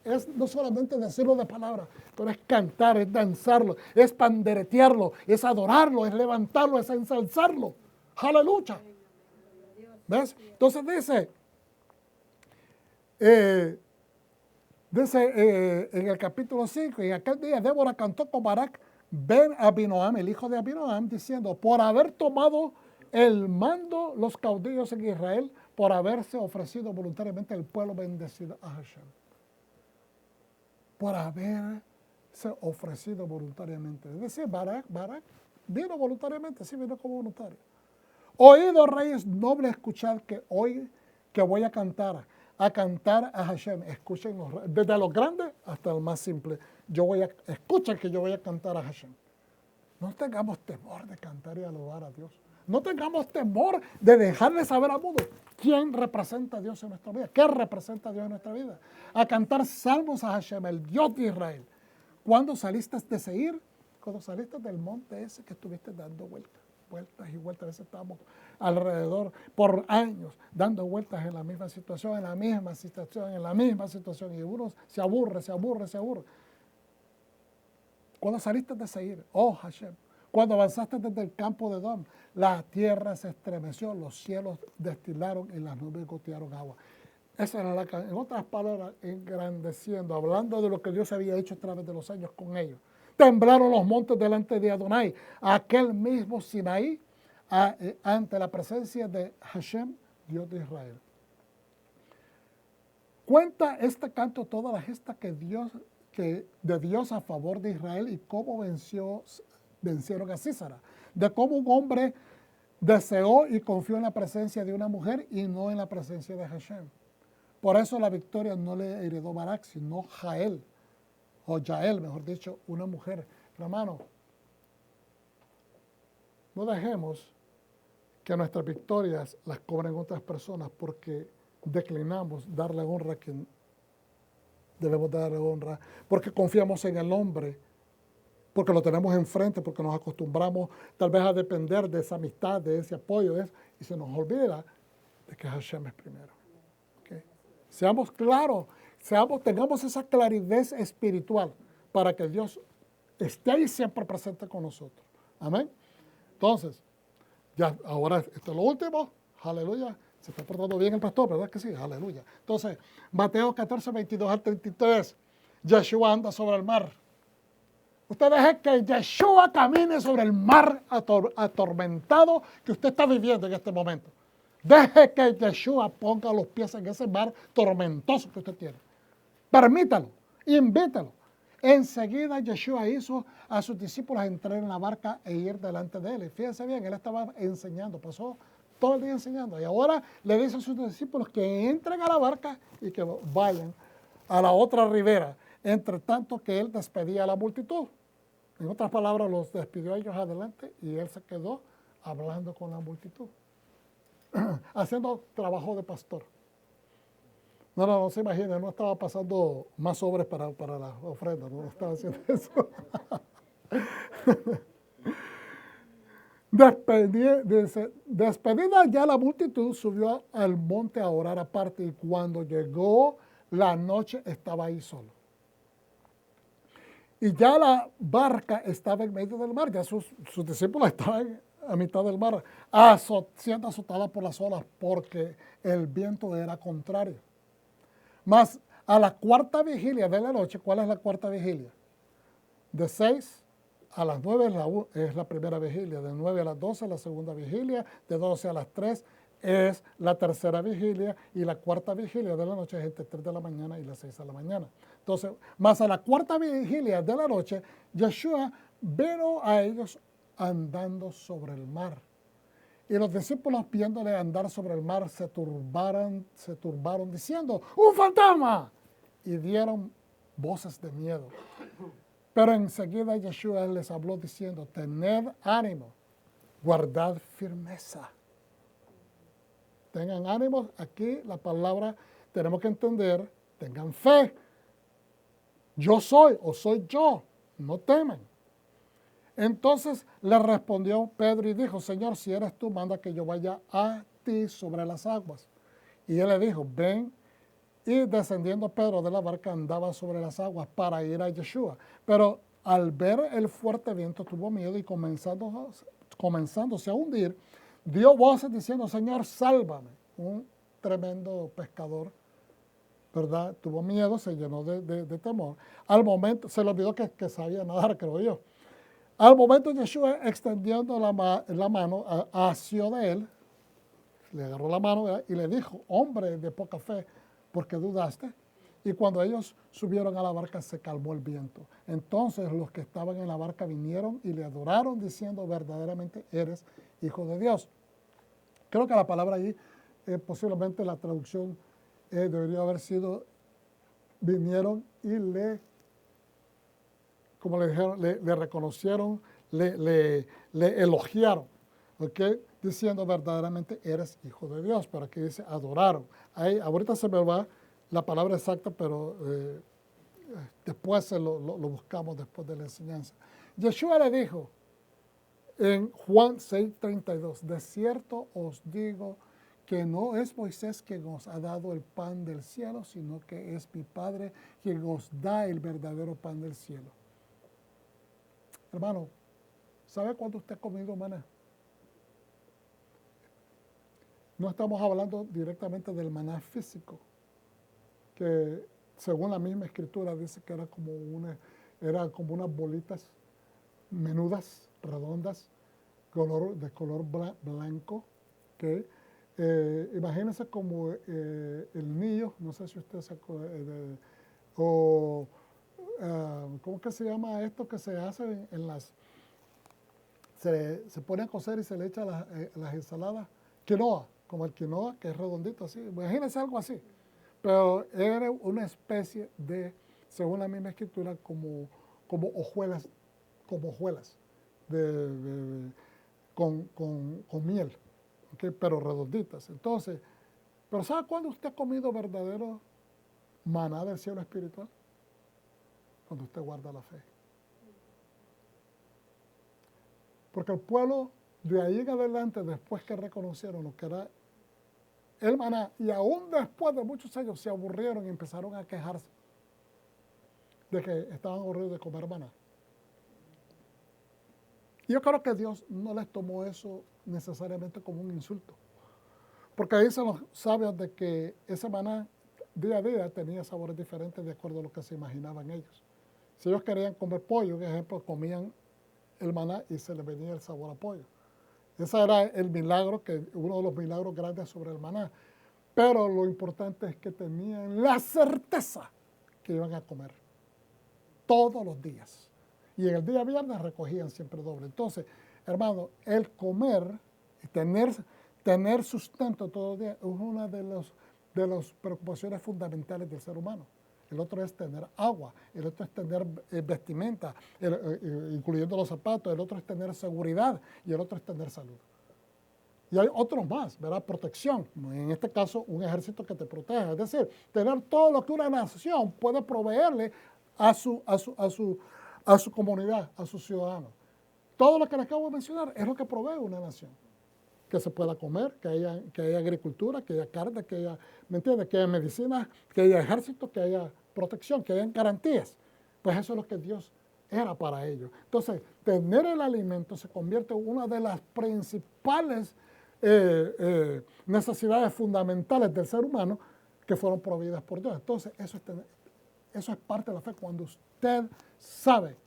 es no solamente decirlo de palabras, pero es cantar, es danzarlo, es panderetearlo, es adorarlo, es levantarlo, es ensalzarlo. Aleluya. ¿Ves? Entonces dice en el capítulo 5, en aquel día Débora cantó con Barak ben Abinoam, el hijo de Abinoam, diciendo, por haber tomado el mando los caudillos en Israel, por haberse ofrecido voluntariamente el pueblo bendecido a Hashem. Por haberse ofrecido voluntariamente. Es decir, Barak vino voluntariamente, sí vino como voluntario. Oídos reyes nobles, escuchad que hoy que voy a cantar a Hashem. Escuchen desde los grandes hasta el más simple. Escuchen que yo voy a cantar a Hashem. No tengamos temor de cantar y alabar a Dios. No tengamos temor de dejarle saber al mundo quién representa a Dios en nuestra vida, qué representa a Dios en nuestra vida. A cantar salmos a Hashem, el Dios de Israel. Cuando saliste de Seir, cuando saliste del monte ese que estuviste dando vueltas y vueltas, a veces estamos alrededor por años dando vueltas en la misma situación, y uno se aburre. Cuando saliste de Seir, oh Hashem, cuando avanzaste desde el campo de Dom, la tierra se estremeció, los cielos destilaron y las nubes gotearon agua. Esa era en otras palabras, engrandeciendo, hablando de lo que Dios había hecho a través de los años con ellos. Temblaron los montes delante de Adonai, aquel mismo Sinaí, ante la presencia de Hashem, Dios de Israel. Cuenta este canto toda la gesta de Dios a favor de Israel y cómo vencieron a Sísara, de cómo un hombre deseó y confió en la presencia de una mujer y no en la presencia de Hashem. Por eso la victoria no le heredó Barak, sino Jael, o Yael, mejor dicho, una mujer. Hermano, no dejemos que nuestras victorias las cobren otras personas porque declinamos darle honra a quien debemos darle honra, porque confiamos en el hombre, porque lo tenemos enfrente, porque nos acostumbramos tal vez a depender de esa amistad, de ese apoyo, y se nos olvida de que Hashem es primero. ¿Okay? Seamos claros, tengamos esa claridad espiritual para que Dios esté ahí siempre presente con nosotros. Amén. Entonces, ya ahora esto es lo último. Aleluya. Se está portando bien el pastor, ¿verdad que sí? Aleluya. Entonces, Mateo 14, 22 al 33. Yeshua anda sobre el mar. Usted deje que Yeshua camine sobre el mar atormentado que usted está viviendo en este momento. Deje que Yeshua ponga los pies en ese mar tormentoso que usted tiene. Permítalo, invítalo. Enseguida Yeshua hizo a sus discípulos entrar en la barca e ir delante de él. Y fíjense bien, él estaba enseñando, pasó todo el día enseñando. Y ahora le dice a sus discípulos que entren a la barca y que vayan a la otra ribera. Entre tanto que él despedía a la multitud. En otras palabras, los despidió a ellos adelante y él se quedó hablando con la multitud. Haciendo trabajo de pastor. No se imaginen, no estaba pasando más sobres para la ofrenda, no estaba haciendo eso. Despedida ya la multitud, subió al monte a orar aparte y cuando llegó la noche estaba ahí solo. Y ya la barca estaba en medio del mar, ya sus discípulos estaban a mitad del mar, siendo azotada por las olas porque el viento era contrario. Mas a la cuarta vigilia de la noche, ¿cuál es la cuarta vigilia? De 6 a las 9 es la primera vigilia, de 9 a las 12 es la segunda vigilia, de 12 a las 3 es la tercera vigilia y la cuarta vigilia de la noche es entre 3 de la mañana y las 6 de la mañana. Entonces, más a la cuarta vigilia de la noche, Yeshua vino a ellos andando sobre el mar. Y los discípulos, viéndole andar sobre el mar, se turbaron diciendo, ¡un fantasma! Y dieron voces de miedo. Pero enseguida Yeshua les habló diciendo, tened ánimo, guardad firmeza. Tengan ánimo, aquí la palabra tenemos que entender, tengan fe. Yo soy o soy yo, no teman. Entonces le respondió Pedro y dijo, Señor, si eres tú, manda que yo vaya a ti sobre las aguas. Y él le dijo, ven. Y descendiendo Pedro de la barca andaba sobre las aguas para ir a Yeshua. Pero al ver el fuerte viento tuvo miedo y comenzándose a hundir, dio voces diciendo, Señor, sálvame. Un tremendo pescador, ¿verdad? Tuvo miedo, se llenó de temor. Al momento, se le olvidó que sabía nadar, creo yo. Al momento Yeshua extendiendo la mano, asió de él, le agarró la mano, ¿verdad? Y le dijo, hombre de poca fe, ¿por qué dudaste? Y cuando ellos subieron a la barca se calmó el viento. Entonces los que estaban en la barca vinieron y le adoraron diciendo, verdaderamente eres hijo de Dios. Creo que la palabra allí, posiblemente la traducción debería haber sido, vinieron y como le dijeron, le reconocieron, le elogiaron, ¿ok? Diciendo verdaderamente eres hijo de Dios, pero aquí dice adoraron. Ahí, ahorita se me va la palabra exacta, pero después lo buscamos después de la enseñanza. Yeshua le dijo en Juan 6:32, de cierto os digo que no es Moisés quien os ha dado el pan del cielo, sino que es mi Padre quien os da el verdadero pan del cielo. Hermano, ¿sabe cuándo usted ha comido maná? No estamos hablando directamente del maná físico, que según la misma escritura dice que era como unas bolitas menudas, redondas, de color blanco. ¿Okay? Imagínense como el niño, no sé si usted se acuerda, ¿cómo que se llama esto que se hace en las... Se pone a cocer y se le echa las ensaladas? Quinoa, como el quinoa, que es redondito así. Imagínense algo así. Pero era una especie de, según la misma escritura, como hojuelas, con miel, ¿okay? Pero redonditas. Entonces, ¿pero sabe cuándo usted ha comido verdadero maná del cielo espiritual? Cuando usted guarda la fe. Porque el pueblo de ahí en adelante, después que reconocieron lo que era el maná, y aún después de muchos años se aburrieron y empezaron a quejarse de que estaban aburridos de comer maná. Y yo creo que Dios no les tomó eso necesariamente como un insulto. Porque dicen los sabios de que ese maná día a día tenía sabores diferentes de acuerdo a lo que se imaginaban ellos. Si ellos querían comer pollo, por ejemplo, comían el maná y se les venía el sabor a pollo. Ese era el milagro, uno de los milagros grandes sobre el maná. Pero lo importante es que tenían la certeza que iban a comer todos los días. Y en el día viernes recogían siempre doble. Entonces, hermano, el comer y tener sustento todos los días es una de las preocupaciones fundamentales del ser humano. El otro es tener agua, el otro es tener vestimenta, incluyendo los zapatos, el otro es tener seguridad y el otro es tener salud. Y hay otros más, ¿verdad? Protección, en este caso un ejército que te proteja. Es decir, tener todo lo que una nación puede proveerle a su comunidad, a sus ciudadanos. Todo lo que les acabo de mencionar es lo que provee una nación. Que se pueda comer, que haya agricultura, que haya carne, que haya, ¿me entiendes? Que haya medicina, que haya ejército, que haya protección, que haya garantías. Pues eso es lo que Dios era para ellos. Entonces, tener el alimento se convierte en una de las principales necesidades fundamentales del ser humano que fueron proveídas por Dios. Entonces, eso es parte de la fe. Cuando usted sabe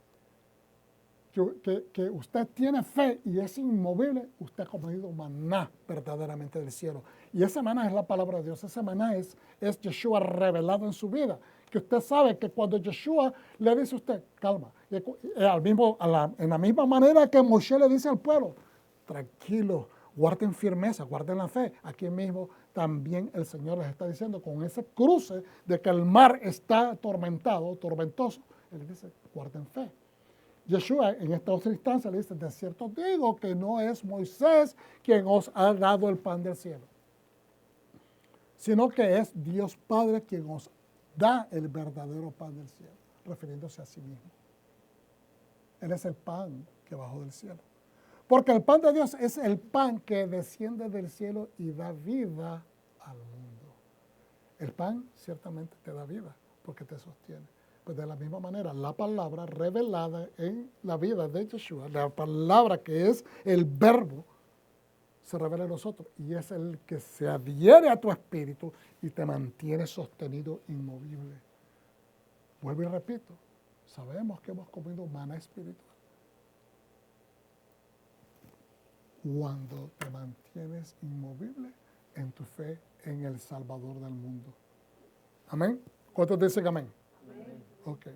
que usted tiene fe y es inmovible, usted ha comido maná verdaderamente del cielo. Y ese maná es la palabra de Dios, ese maná es Yeshua revelado en su vida. Que usted sabe que cuando Yeshua le dice a usted, calma, en la misma manera que Moshe le dice al pueblo, tranquilo, guarden firmeza, guarden la fe. Aquí mismo también el Señor les está diciendo, con ese cruce de que el mar está tormentoso, Él dice, guarden fe. Yeshua en esta otra instancia le dice, de cierto digo que no es Moisés quien os ha dado el pan del cielo, sino que es Dios Padre quien os da el verdadero pan del cielo, refiriéndose a sí mismo. Él es el pan que bajó del cielo. Porque el pan de Dios es el pan que desciende del cielo y da vida al mundo. El pan ciertamente te da vida porque te sostiene. Pues de la misma manera, la palabra revelada en la vida de Yeshua, la palabra que es el verbo, se revela en nosotros y es el que se adhiere a tu espíritu y te mantiene sostenido, inmovible. Vuelvo y repito, sabemos que hemos comido maná espiritual. Cuando te mantienes inmovible en tu fe en el Salvador del mundo. ¿Amén? ¿Cuántos dicen amén? Amén. Ok.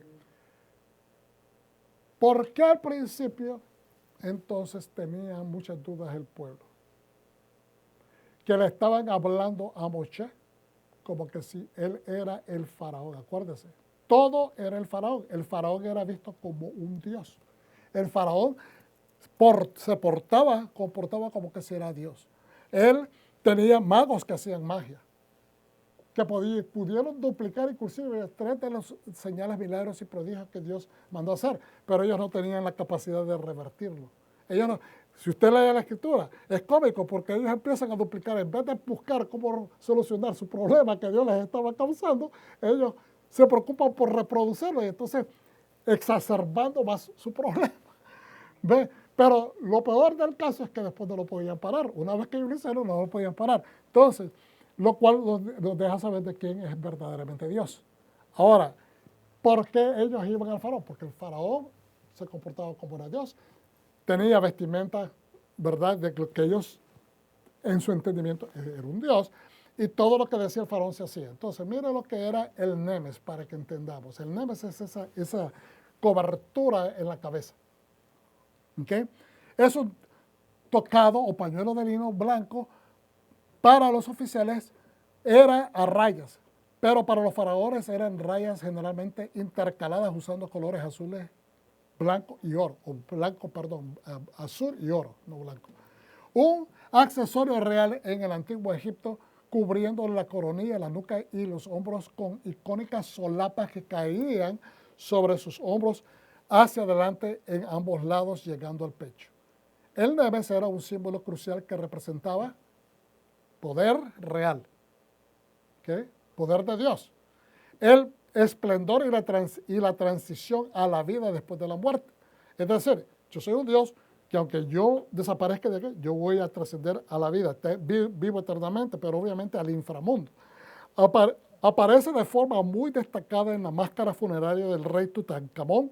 ¿Por qué al principio entonces tenía muchas dudas el pueblo? Que le estaban hablando a Moshe como que si él era el faraón. Acuérdese, todo era el faraón. El faraón era visto como un dios. El faraón se comportaba como que si era Dios. Él tenía magos que hacían magia, que pudieron duplicar inclusive 3 de los señales, milagros y prodigios que Dios mandó a hacer, pero ellos no tenían la capacidad de revertirlo. Ellos no, si usted lee la Escritura, es cómico porque ellos empiezan a duplicar, en vez de buscar cómo solucionar su problema que Dios les estaba causando, ellos se preocupan por reproducirlo y entonces exacerbando más su problema. ¿Ve? Pero lo peor del caso es que después no lo podían parar. Una vez que ellos lo hicieron, no lo podían parar. Entonces, lo cual nos deja saber de quién es verdaderamente Dios. Ahora, ¿por qué ellos iban al faraón? Porque el faraón se comportaba como era Dios. Tenía vestimenta, ¿verdad?, de que ellos, en su entendimiento, era un Dios. Y todo lo que decía el faraón se hacía. Entonces, mire lo que era el nemes, para que entendamos. El nemes es esa cobertura en la cabeza. ¿Okay? Es un tocado o pañuelo de lino blanco. Para los oficiales era a rayas, pero para los faraones eran rayas generalmente intercaladas usando colores azules, blanco y oro, o blanco, perdón, azul y oro, no blanco. Un accesorio real en el antiguo Egipto cubriendo la coronilla, la nuca y los hombros con icónicas solapas que caían sobre sus hombros hacia adelante en ambos lados, llegando al pecho. El nemes era un símbolo crucial que representaba poder real, ¿okay? Poder de Dios, el esplendor y la transición a la vida después de la muerte. Es decir, yo soy un Dios que aunque yo desaparezca de aquí, yo voy a trascender a la vida, vivo eternamente, pero obviamente al inframundo. Aparece de forma muy destacada en la máscara funeraria del rey Tutankamón.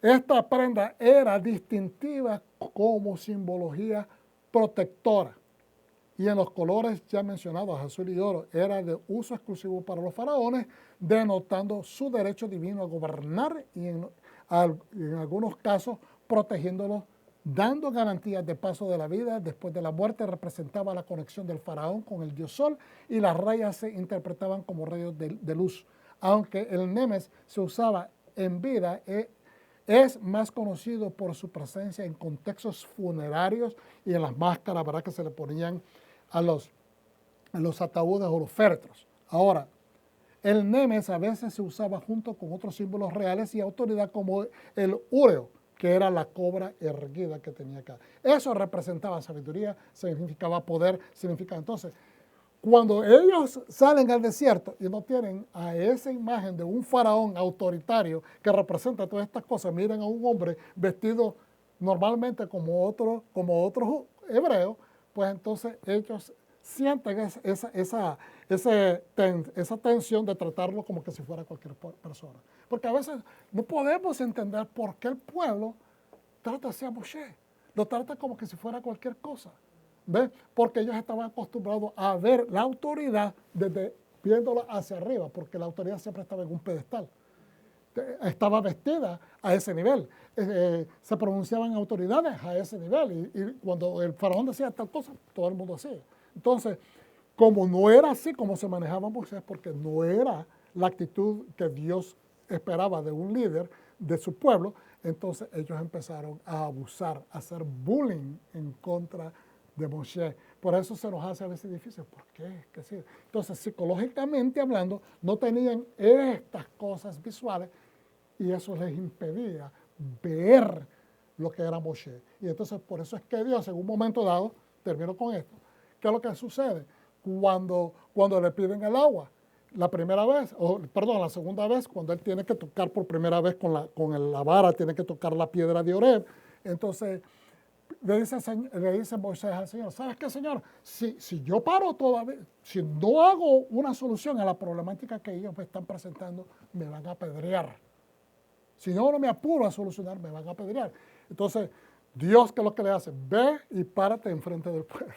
Esta prenda era distintiva como simbología protectora y en los colores ya mencionados, azul y oro, era de uso exclusivo para los faraones, denotando su derecho divino a gobernar y en algunos casos protegiéndolos, dando garantías de paso de la vida. Después de la muerte representaba la conexión del faraón con el dios sol y las rayas se interpretaban como rayos de luz. Aunque el nemes se usaba en vida, es más conocido por su presencia en contextos funerarios y en las máscaras, ¿verdad?, que se le ponían a los ataúdes o los féretros. Ahora, el nemes a veces se usaba junto con otros símbolos reales y autoridad como el úreo, que era la cobra erguida que tenía acá. Eso representaba sabiduría, significaba poder, significaba entonces. Cuando ellos salen al desierto y no tienen a esa imagen de un faraón autoritario que representa todas estas cosas, miren a un hombre vestido normalmente como otros hebreos, pues entonces ellos sienten esa tensión de tratarlo como que si fuera cualquier persona. Porque a veces no podemos entender por qué el pueblo trata así a Moshe. Lo trata como que si fuera cualquier cosa. ¿Ves? Porque ellos estaban acostumbrados a ver la autoridad desde viéndola hacia arriba, porque la autoridad siempre estaba en un pedestal. Estaba vestida a ese nivel. Se pronunciaban autoridades a ese nivel. Y cuando el faraón decía tal cosa, todo el mundo hacía. Entonces, como no era así como se manejaba Moisés, porque no era la actitud que Dios esperaba de un líder de su pueblo, entonces ellos empezaron a abusar, a hacer bullying en contra de Moshe. Por eso se nos hace a veces difícil. ¿Por qué? ¿Qué sí? Entonces, psicológicamente hablando, no tenían estas cosas visuales y eso les impedía ver lo que era Moshe. Y entonces, por eso es que Dios, en un momento dado, termino con esto, ¿qué es lo que sucede? cuando le piden el agua. La primera vez, la segunda vez, cuando él tiene que tocar por primera vez con la vara, tiene que tocar la piedra de Oreb. Entonces le dice Moisés al Señor, ¿sabes qué, Señor? Si yo paro todavía, si no hago una solución a la problemática que ellos me están presentando, me van a apedrear. Si no me apuro a solucionar, me van a apedrear. Entonces, Dios, ¿qué es lo que le hace? Ve y párate enfrente del pueblo.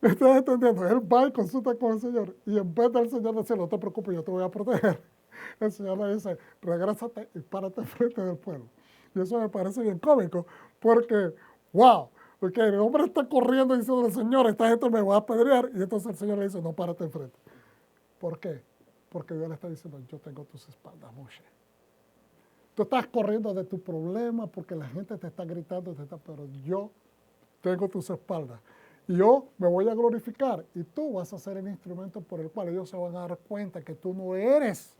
¿Estás entendiendo? Él va y consulta con el Señor. Y en vez del Señor decir, no te preocupes, yo te voy a proteger, el Señor le dice, regrésate y párate enfrente del pueblo. Y eso me parece bien cómico, porque, wow, porque el hombre está corriendo diciendo, Señor, esta gente me va a apedrear. Y entonces el Señor le dice, no, párate enfrente. ¿Por qué? Porque Dios le está diciendo, yo tengo tus espaldas, Moshe. Tú estás corriendo de tu problema porque la gente te está gritando, pero yo tengo tus espaldas. Y yo me voy a glorificar y tú vas a ser el instrumento por el cual ellos se van a dar cuenta que tú no eres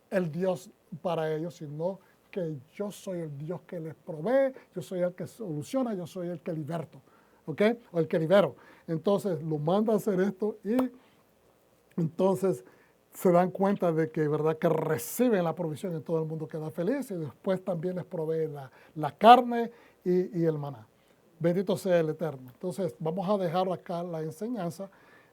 el Dios para ellos, sino que yo soy el Dios que les provee, yo soy el que soluciona, yo soy el que liberto, ¿ok? O el que libero. Entonces lo manda a hacer esto y entonces se dan cuenta de que, ¿verdad?, que reciben la provisión y todo el mundo queda feliz y después también les provee la carne y el maná. Bendito sea el Eterno. Entonces vamos a dejar acá la enseñanza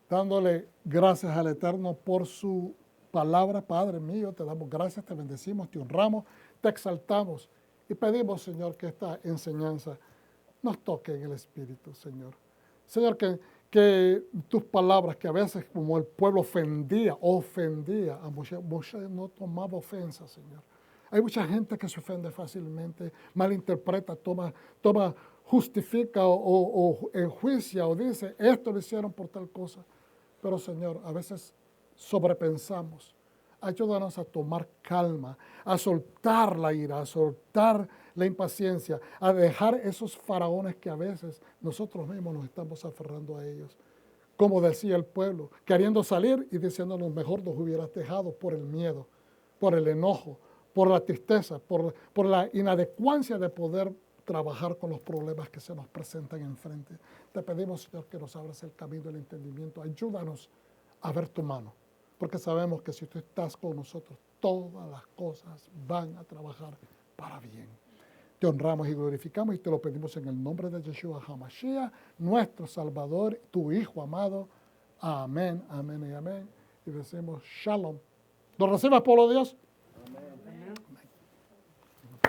dándole gracias al Eterno por su palabra. Padre mío, te damos gracias, te bendecimos, te honramos, te exaltamos y pedimos, Señor, que esta enseñanza nos toque en el Espíritu, Señor. Señor, que tus palabras, que a veces como el pueblo ofendía a Moshe no tomaba ofensa, Señor. Hay mucha gente que se ofende fácilmente, malinterpreta, justifica o enjuicia o dice, esto lo hicieron por tal cosa. Pero Señor, a veces sobrepensamos. Ayúdanos a tomar calma, a soltar la ira, a soltar la impaciencia, a dejar esos faraones que a veces nosotros mismos nos estamos aferrando a ellos. Como decía el pueblo, queriendo salir y diciéndonos, mejor nos hubieras dejado por el miedo, por el enojo, por la tristeza, por la inadecuancia de poder trabajar con los problemas que se nos presentan enfrente. Te pedimos, Señor, que nos abras el camino del entendimiento. Ayúdanos a ver tu mano, porque sabemos que si tú estás con nosotros, todas las cosas van a trabajar para bien. Te honramos y glorificamos y te lo pedimos en el nombre de Yeshua HaMashiach, nuestro Salvador, tu Hijo amado. Amén, amén y amén. Y decimos Shalom. ¿Lo recibes, pueblo de Dios? Amén.